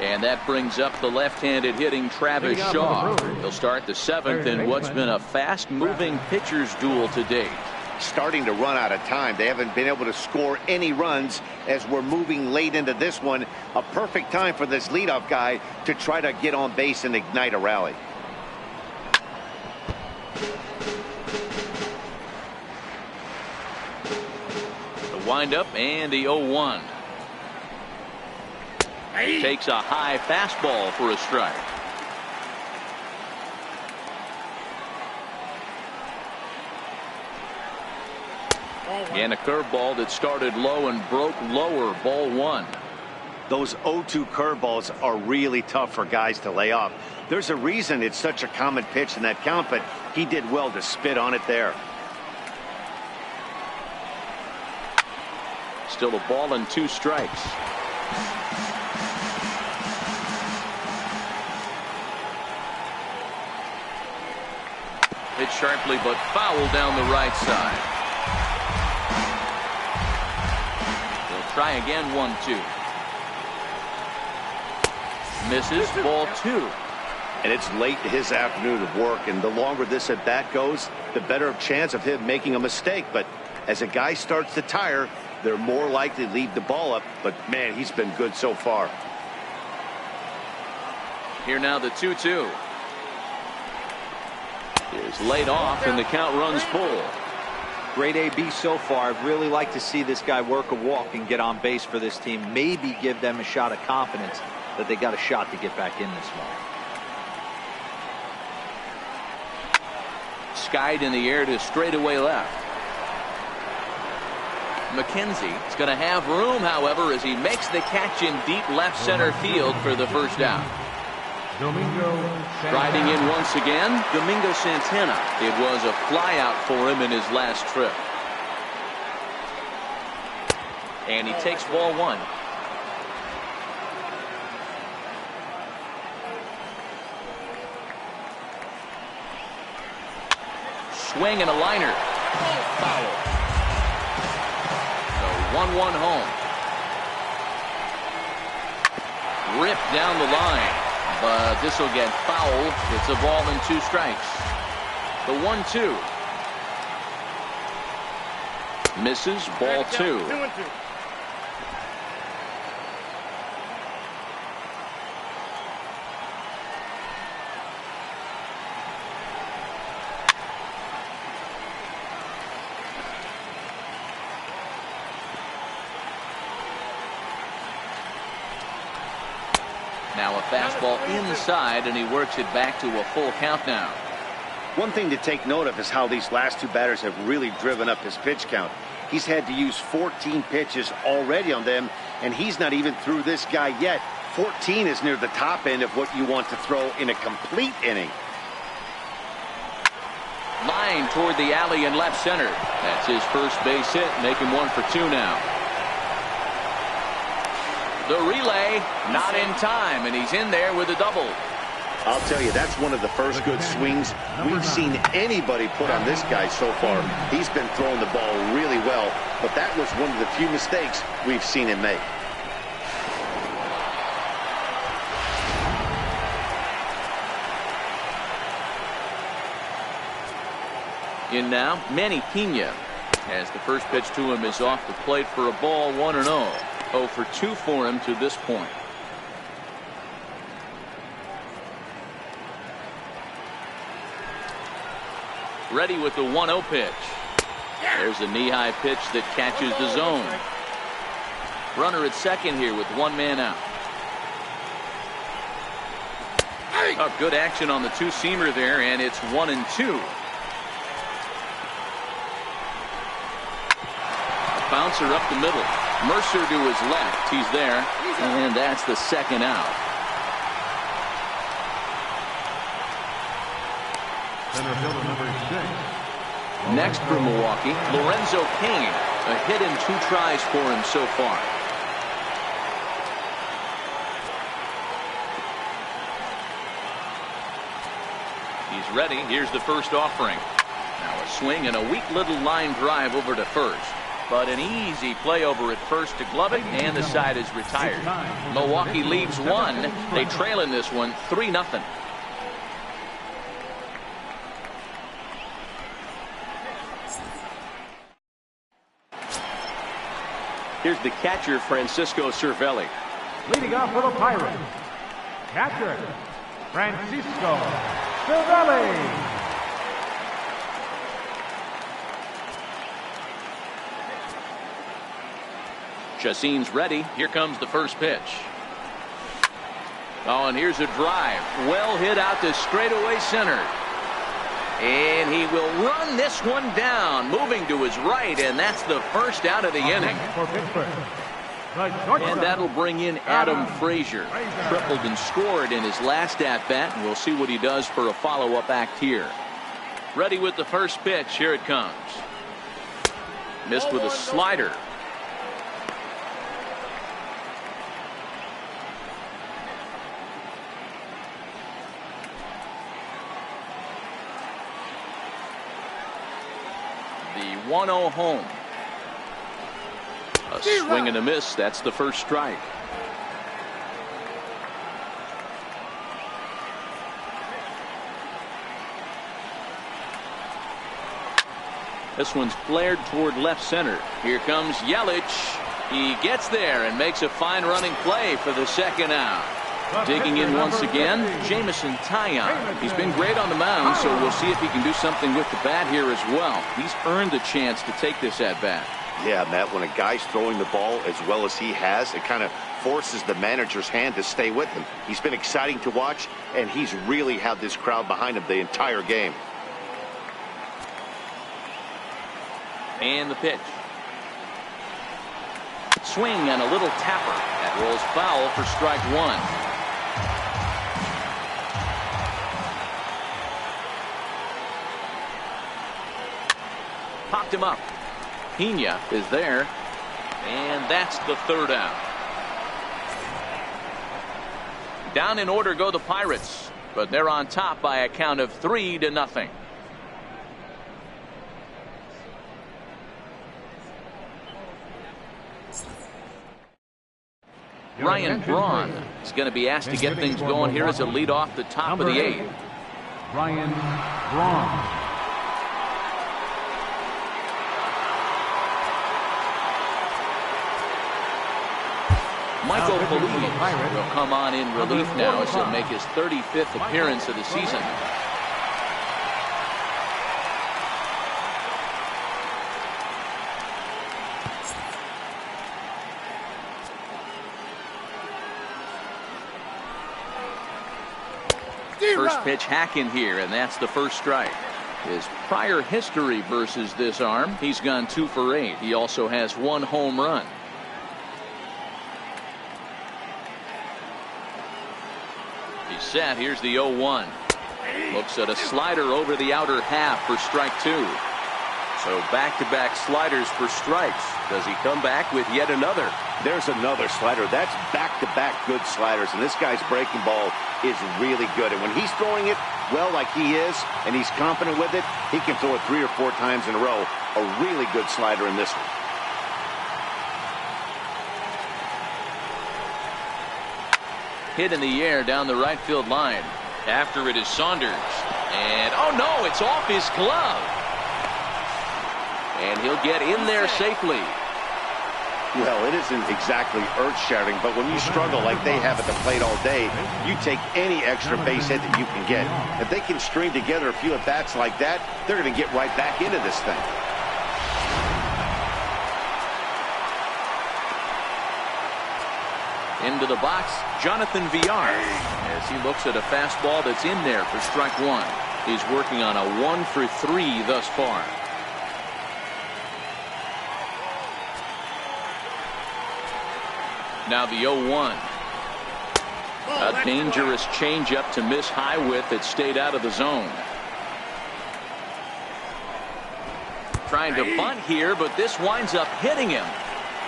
And that brings up the left-handed hitting Travis Shaw. He'll start the 7th in what's been a fast-moving pitcher's duel to date. Starting to run out of time. They haven't been able to score any runs as we're moving late into this one. A perfect time for this leadoff guy to try to get on base and ignite a rally. The windup and the 0-1. Takes a high fastball for a strike. And a curveball that started low and broke lower. Ball 1. Those 0-2 curveballs are really tough for guys to lay off. There's a reason it's such a common pitch in that count, but he did well to spit on it there. Still a ball and 2 strikes. Hit sharply but foul down the right side. They'll try again. 1-2. Misses. Ball 2. And it's late in his afternoon of work, and the longer this at bat goes, the better chance of him making a mistake. But as a guy starts to tire, they're more likely to leave the ball up. But man, he's been good so far. Here now the 2-2. Is laid off and the count runs full. Great AB so far. I'd really like to see this guy work a walk and get on base for this team. Maybe give them a shot of confidence that they got a shot to get back in this one. Skied in the air to straightaway left. McKenzie is going to have room, however, as he makes the catch in deep left center field for the first out. Riding in once again, Domingo Santana. It was a flyout for him in his last trip. And he takes ball 1. Swing and a liner. Foul. The 1-1 home. Ripped down the line. But this will get foul. It's a ball and 2 strikes. The 1-2. Misses. Ball 2. 2-2. Now a fastball inside, and he works it back to a full count now. One thing to take note of is how these last 2 batters have really driven up his pitch count. He's had to use 14 pitches already on them, and he's not even through this guy yet. 14 is near the top end of what you want to throw in a complete inning. Line toward the alley in left center. That's his first base hit, making 1 for 2 now. The relay, not in time, and he's in there with a double. I'll tell you, that's one of the first good swings we've seen anybody put on this guy so far. He's been throwing the ball really well, but that was one of the few mistakes we've seen him make. In now, Manny Pena, as the first pitch to him is off the plate for a ball. 1-0. 0 for 2 for him to this point. Ready with the 1-0 pitch. There's a knee-high pitch that catches the zone. Runner at second here with 1 man out. Oh, good action on the 2-seamer there, and it's 1-2. Bouncer up the middle. Mercer to his left. He's there. And that's the 2nd out. Center fielder number 6. Next for Milwaukee, Lorenzo Cain. A hit in 2 tries for him so far. He's ready. Here's the first offering. Now a swing and a weak little line drive over to first. But an easy play over at first to glove it, and the side is retired. Milwaukee leads one. They trail in this one 3-0. Here's the catcher, Francisco Cervelli. Leading off for the Pirates, catcher, Francisco Cervelli. Chacin's ready. Here comes the first pitch. Oh, and here's a drive. Well hit out to straightaway center. And he will run this one down, moving to his right, and that's the first out of the inning. And that'll bring in Adam Frazier. Tripled and scored in his last at-bat, and we'll see what he does for a follow-up act here. Ready with the first pitch. Here it comes. Missed with a slider. The 1-0 home. A swing and a miss. That's the first strike. This one's flared toward left center. Here comes Yelich. He gets there and makes a fine running play for the second out. Digging in once again, Jameson Taillon. He's been great on the mound, so we'll see if he can do something with the bat here as well. He's earned the chance to take this at bat. Yeah, Matt, when a guy's throwing the ball as well as he has, it kind of forces the manager's hand to stay with him. He's been exciting to watch, and he's really had this crowd behind him the entire game. And the pitch. Swing and a little tapper. That rolls foul for strike one. Popped him up. Pena is there, and that's the third out. Down in order go the Pirates, but they're on top by a count of 3-0. Ryan Braun is going to be asked to get things going here as a lead off the top of the 8th. Ryan Braun. Michael Feliz will come on in relief now as he'll make his 35th appearance of the season. First pitch hack in here, and that's the first strike. His prior history versus this arm, he's gone 2 for 8. He also has 1 home run. He's set. Here's the 0-1. Looks at a slider over the outer half for strike 2. So back-to-back sliders for strikes. Does he come back with yet another? There's another slider. That's back-to-back good sliders, and this guy's breaking ball is really good. And when he's throwing it well like he is, and he's confident with it, he can throw it 3 or 4 times in a row. A really good slider in this one. Hit in the air down the right field line. After it is Saunders. And, oh no, it's off his glove. And he'll get in there safely. Well, it isn't exactly earth-shattering, but when you struggle like they have at the plate all day, you take any extra base hit that you can get. If they can string together a few at-bats like that, they're going to get right back into this thing. Into the box, Jonathan Villar, as he looks at a fastball that's in there for strike 1. He's working on a 1 for 3 thus far. Now the 0-1. A dangerous changeup to miss high with that stayed out of the zone. Trying to bunt here, but this winds up hitting him.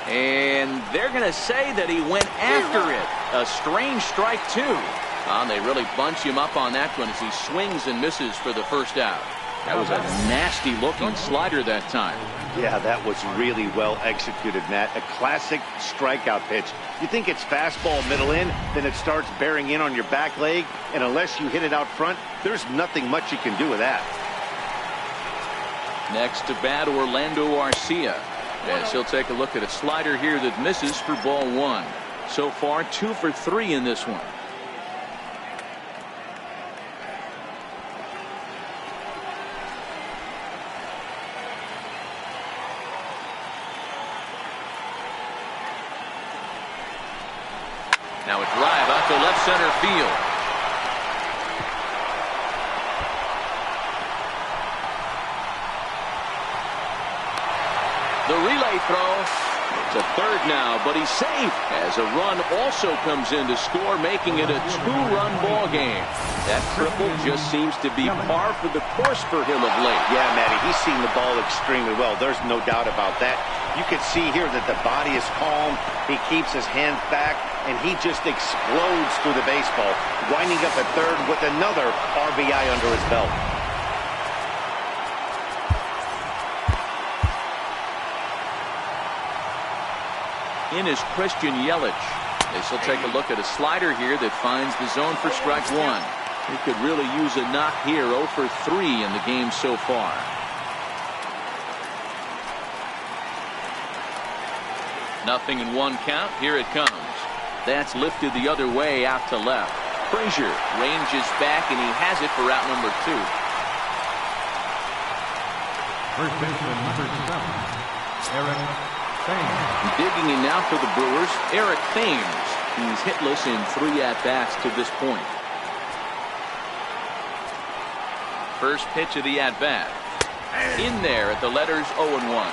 And they're going to say that he went after it. A strange strike 2. They really bunch him up on that one as he swings and misses for the first out. That was a nasty looking slider that time. Yeah, that was really well executed, Matt. A classic strikeout pitch. You think it's fastball middle in, then it starts bearing in on your back leg, and unless you hit it out front, there's nothing much you can do with that. Next to bat, Orlando Arcia. As he'll take a look at a slider here that misses for ball one. So far, 2 for 3 in this one. Now a drive out to left center field. The relay throw to third now, but he's safe as a run also comes in to score, making it a 2-run ball game. That triple just seems to be par for the course for him of late. Yeah, Matty, he's seen the ball extremely well. There's no doubt about that. You can see here that the body is calm. He keeps his hands back, and he just explodes through the baseball, winding up at third with another RBI under his belt. In is Christian Yelich. They still take a look at a slider here that finds the zone for strike one. He could really use a knock here. 0 for 3 in the game so far. Nothing in 1 count. Here it comes. That's lifted the other way out to left. Frazier ranges back, and he has it for out number 2. First baseman number 7, Eric Thames. Digging in now for the Brewers, Eric Thames. He's hitless in 3 at-bats to this point. First pitch of the at-bat. In there at the letters 0-1.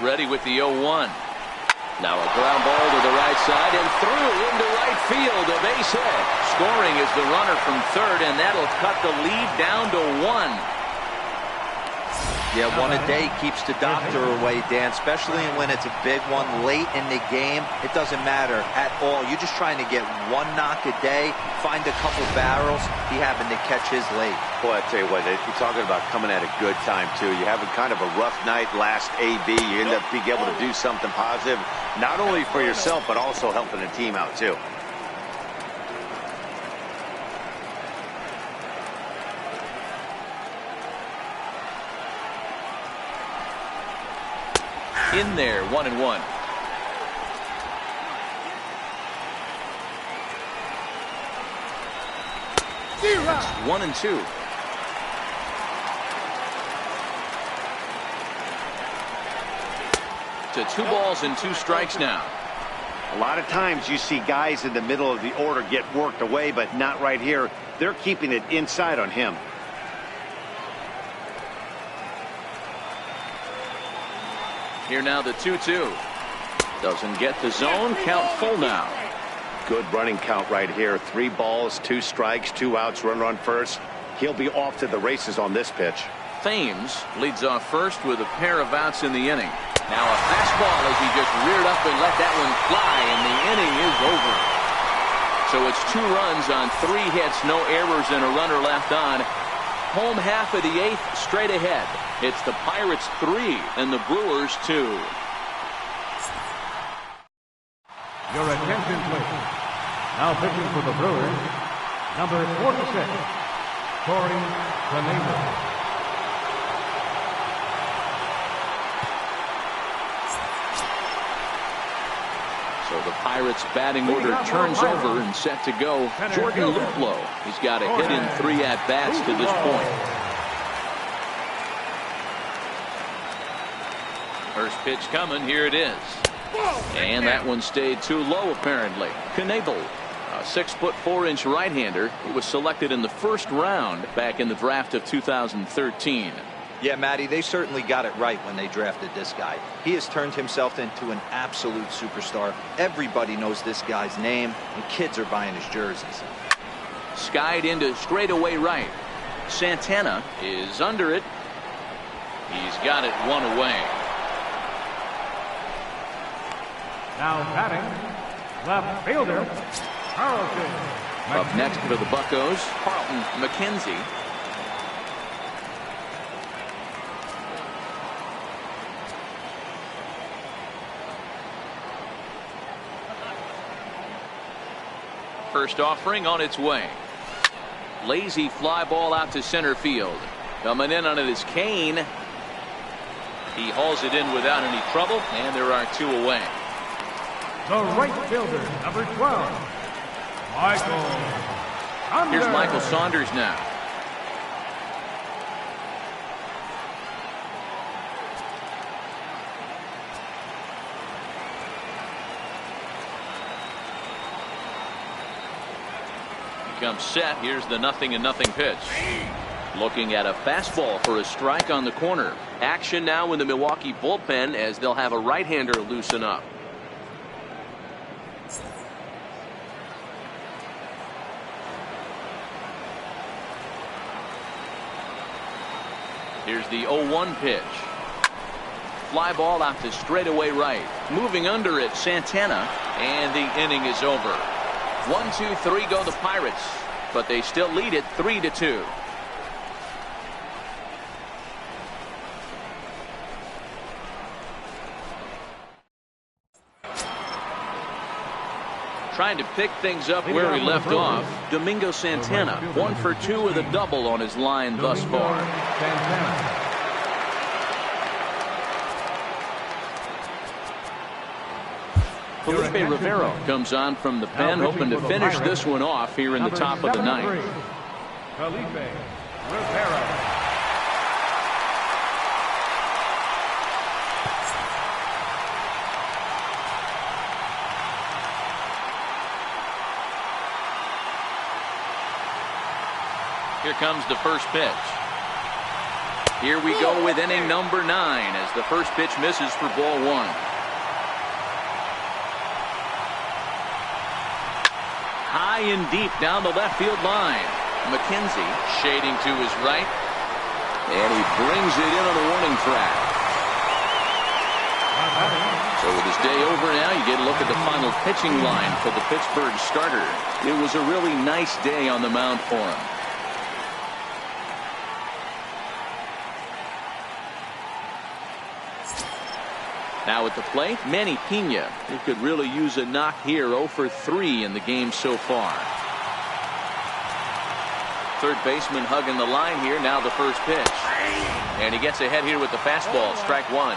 Ready with the 0-1. Now a ground ball to the right side and through into right field. A base hit. Scoring is the runner from third, and that'll cut the lead down to 1. Yeah, 1 a day keeps the doctor away, Dan, especially when it's a big one late in the game. It doesn't matter at all. You're just trying to get 1 knock a day, find a couple barrels. He happened to catch his late. Boy, I tell you what, you're talking about coming at a good time, too. You're having kind of a rough night last AB. You end up being able to do something positive, not only for yourself, but also helping the team out, too. In there, 1-1. It's 1-2. To 2 balls and 2 strikes now. A lot of times you see guys in the middle of the order get worked away, but not right here. They're keeping it inside on him. Here now the 2-2. Doesn't get the zone. Count full now. Good running count right here. 3 balls, 2 strikes, 2 outs, runner on first. He'll be off to the races on this pitch. Thames leads off first with a pair of outs in the inning. Now a fastball as he just reared up and let that one fly, and the inning is over. So it's 2 runs on 3 hits, no errors, and a runner left on. Home half of the 8th, straight ahead. It's the Pirates 3 and the Brewers 2. Your attention, please. Now pitching for the Brewers, number 46, Corey Canelo. So the Pirates batting order turns over and set to go. Jordan Luplow. He's got a hit in 3 at-bats to this point. First pitch coming. Here it is. And that one stayed too low, apparently. Knebel, a 6'4" right-hander. He was selected in the first round back in the draft of 2013. Yeah, Matty, they certainly got it right when they drafted this guy. He has turned himself into an absolute superstar. Everybody knows this guy's name, and kids are buying his jerseys. Skied into straightaway right. Santana is under it. He's got it one away. Now batting, left fielder, Carlton. Up next for the Buccos, Carlton McKenzie. First offering on its way. Lazy fly ball out to center field. Coming in on it is Kane. He hauls it in without any trouble, and there are 2 away. The right fielder, number 12, Michael Saunders. Here's Michael Saunders now. Comes set. Here's the 0-0 pitch. Looking at a fastball for a strike on the corner. Action now in the Milwaukee bullpen as they'll have a right-hander loosen up. Here's the 0-1 pitch. Fly ball out to straightaway right. Moving under it, Santana, and the inning is over. 1-2-3 go the Pirates, but they still lead it 3-2. Trying to pick things up where he left off. Domingo Santana, 1 for 2 with a double on his line thus far. Felipe Rivero comes on from the pen, hoping to finish this one off here in the top of the ninth. Felipe Rivero. Here comes the first pitch. Here we go with inning number 9 as the first pitch misses for ball 1. High and deep down the left field line. McKenzie shading to his right. And he brings it in on the warning track. So with his day over now, you get a look at the final pitching line for the Pittsburgh starter. It was a really nice day on the mound for him. Now at the plate, Manny Pena. He could really use a knock here. 0 for 3 in the game so far. Third baseman hugging the line here. Now the first pitch. And he gets ahead here with the fastball. Strike 1.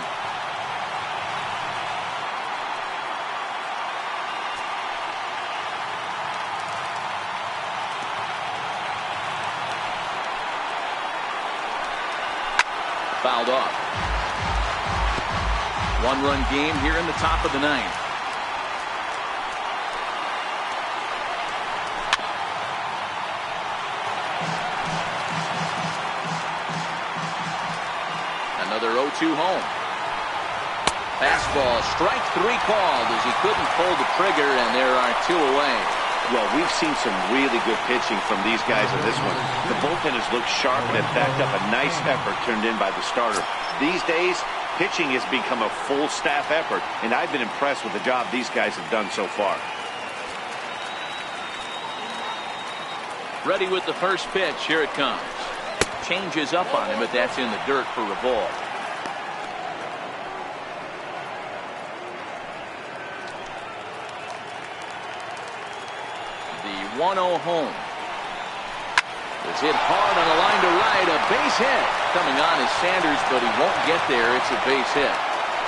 Fouled off. 1-run game here in the top of the 9th. Another 0-2 home. Fastball, strike 3 called as he couldn't pull the trigger, and there are 2 away. Well, we've seen some really good pitching from these guys in this one. The bullpen has looked sharp and have backed up a nice effort turned in by the starter. These days, pitching has become a full staff effort, and I've been impressed with the job these guys have done so far. Ready with the first pitch. Here it comes. Changes up on him, but that's in the dirt for a ball. The 1-0 home. It's hit hard on the line to right. A base hit. Coming on is Sanders, but he won't get there. It's a base hit.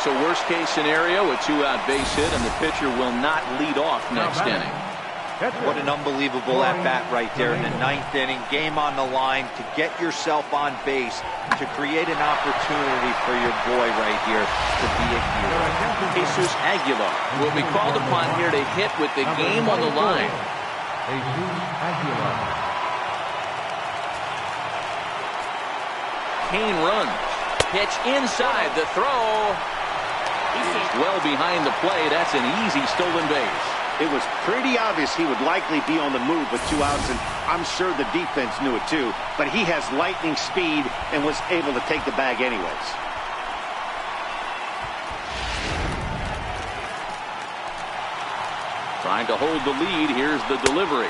So worst case scenario, a 2-out base hit, and the pitcher will not lead off next inning. What an unbelievable at-bat right there in the 9th inning. Game on the line to get yourself on base, to create an opportunity for your boy right here to be a hero. Jesus Aguilar will be called upon here to hit with the game on the line. Kane runs. Pitch inside. The throw is well behind the play. That's an easy stolen base. It was pretty obvious he would likely be on the move with 2 outs, and I'm sure the defense knew it too, but he has lightning speed and was able to take the bag anyways. Trying to hold the lead. Here's the delivery.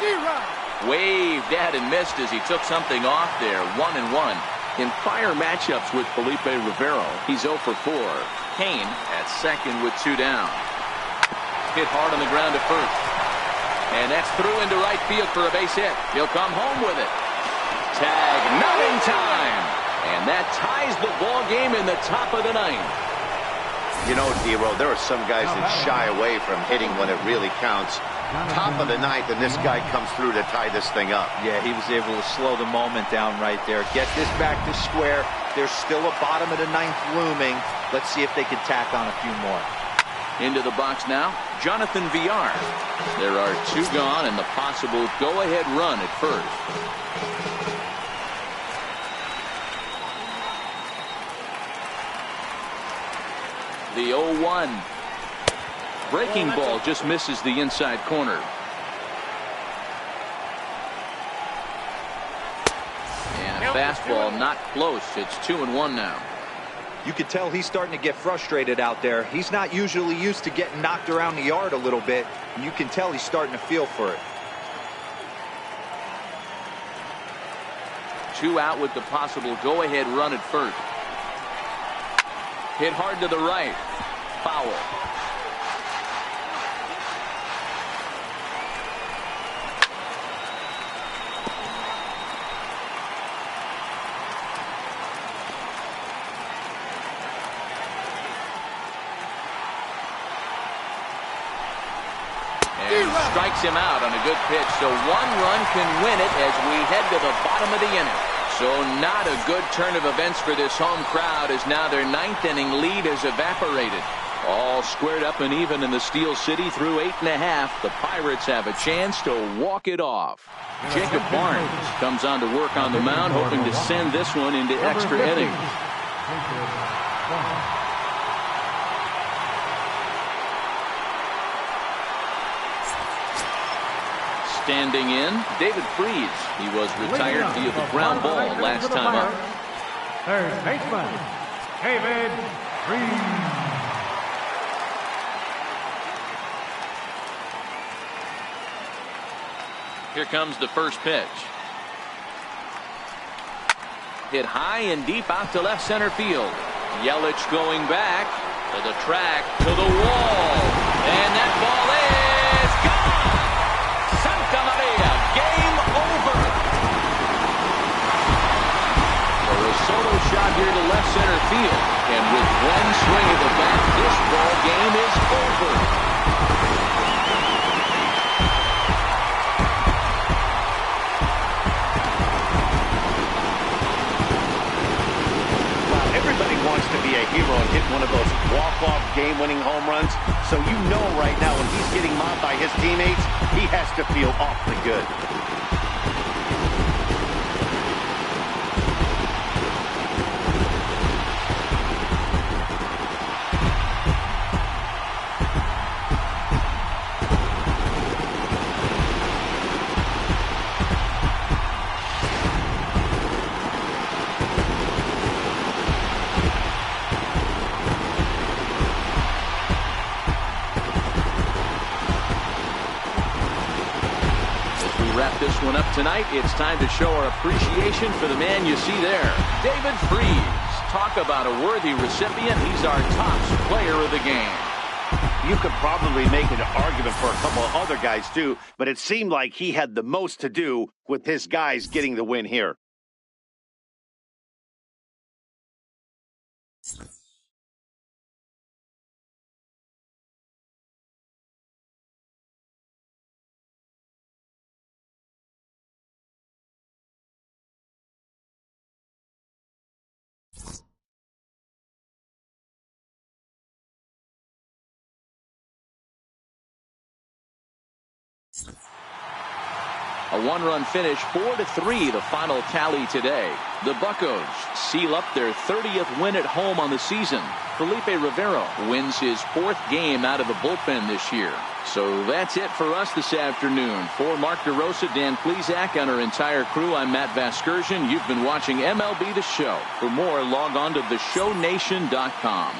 Waved at and missed as he took something off there. 1-1. In prior matchups with Felipe Rivero, he's 0 for 4. Kane at second with 2 down. Hit hard on the ground to first. And that's through into right field for a base hit. He'll come home with it. Tag, not in time. And that ties the ball game in the top of the 9th. You know, D-Row, there are some guys that shy away from hitting when it really counts. Top of the 9th, and this guy comes through to tie this thing up. Yeah, he was able to slow the moment down right there. Get this back to square. There's still a bottom of the 9th looming. Let's see if they can tack on a few more. Into the box now, Jonathan Villar. There are 2 gone and the possible go-ahead run at first. The 0-1. Breaking ball just misses the inside corner. And a fastball not close. It's 2-1 now. You could tell he's starting to get frustrated out there. He's not usually used to getting knocked around the yard a little bit, and you can tell he's starting to feel for it. 2 out with the possible go-ahead run at first. Hit hard to the right. Foul. Strikes him out on a good pitch, so 1 run can win it as we head to the bottom of the inning. So not a good turn of events for this home crowd, as now their 9th inning lead has evaporated. All squared up and even in the Steel City through 8.5. The Pirates have a chance to walk it off. Jacob Barnes comes on to work on the mound, hoping to send this one into extra innings. Standing in, David Freese. He was retired via the ground ball last time up. Third baseman, David Freese. Here comes the first pitch. Hit high and deep out to left center field. Yelich going back to the track, to the wall. And that ball is gone. Santa Maria, game over. So a solo shot here to left center field. And with 1 swing of the bat, this ball game is over. Everybody wants to be a hero and hit one of those walk-off game-winning home runs. So you know right now when he's getting mobbed by his teammates, he has to feel awfully good. This one up tonight. It's time to show our appreciation for the man you see there, David Freese. Talk about a worthy recipient. He's our top player of the game. You could probably make an argument for a couple of other guys too, but it seemed like he had the most to do with his guys getting the win here. A 1-run finish, 4-3, the final tally today. The Buccos seal up their 30th win at home on the season. Felipe Rivero wins his 4th game out of the bullpen this year. So that's it for us this afternoon. For Mark DeRosa, Dan Plesac, and our entire crew, I'm Matt Vasgersian. You've been watching MLB The Show. For more, log on to theshownation.com.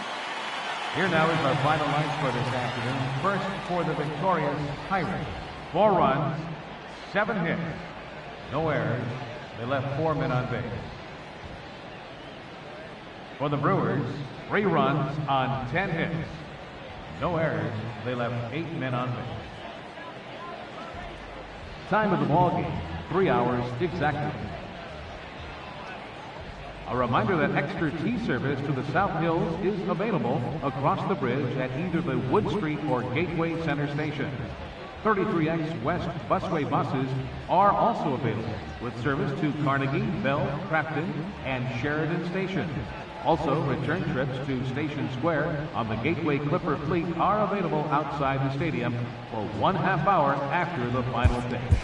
Here now is our final line for this afternoon. First for the victorious Pirates. 4 runs, 7 hits, no errors. They left 4 men on base. For the Brewers, 3 runs on 10 hits, no errors. They left 8 men on base. Time of the ball game, 3 hours exactly. A reminder that extra tea service to the South Hills is available across the bridge at either the Wood Street or Gateway Center station. 33X West busway buses are also available with service to Carnegie, Bell, Crafton, and Sheridan stations. Also, return trips to Station Square on the Gateway Clipper fleet are available outside the stadium for 1/2 hour after the final pitch.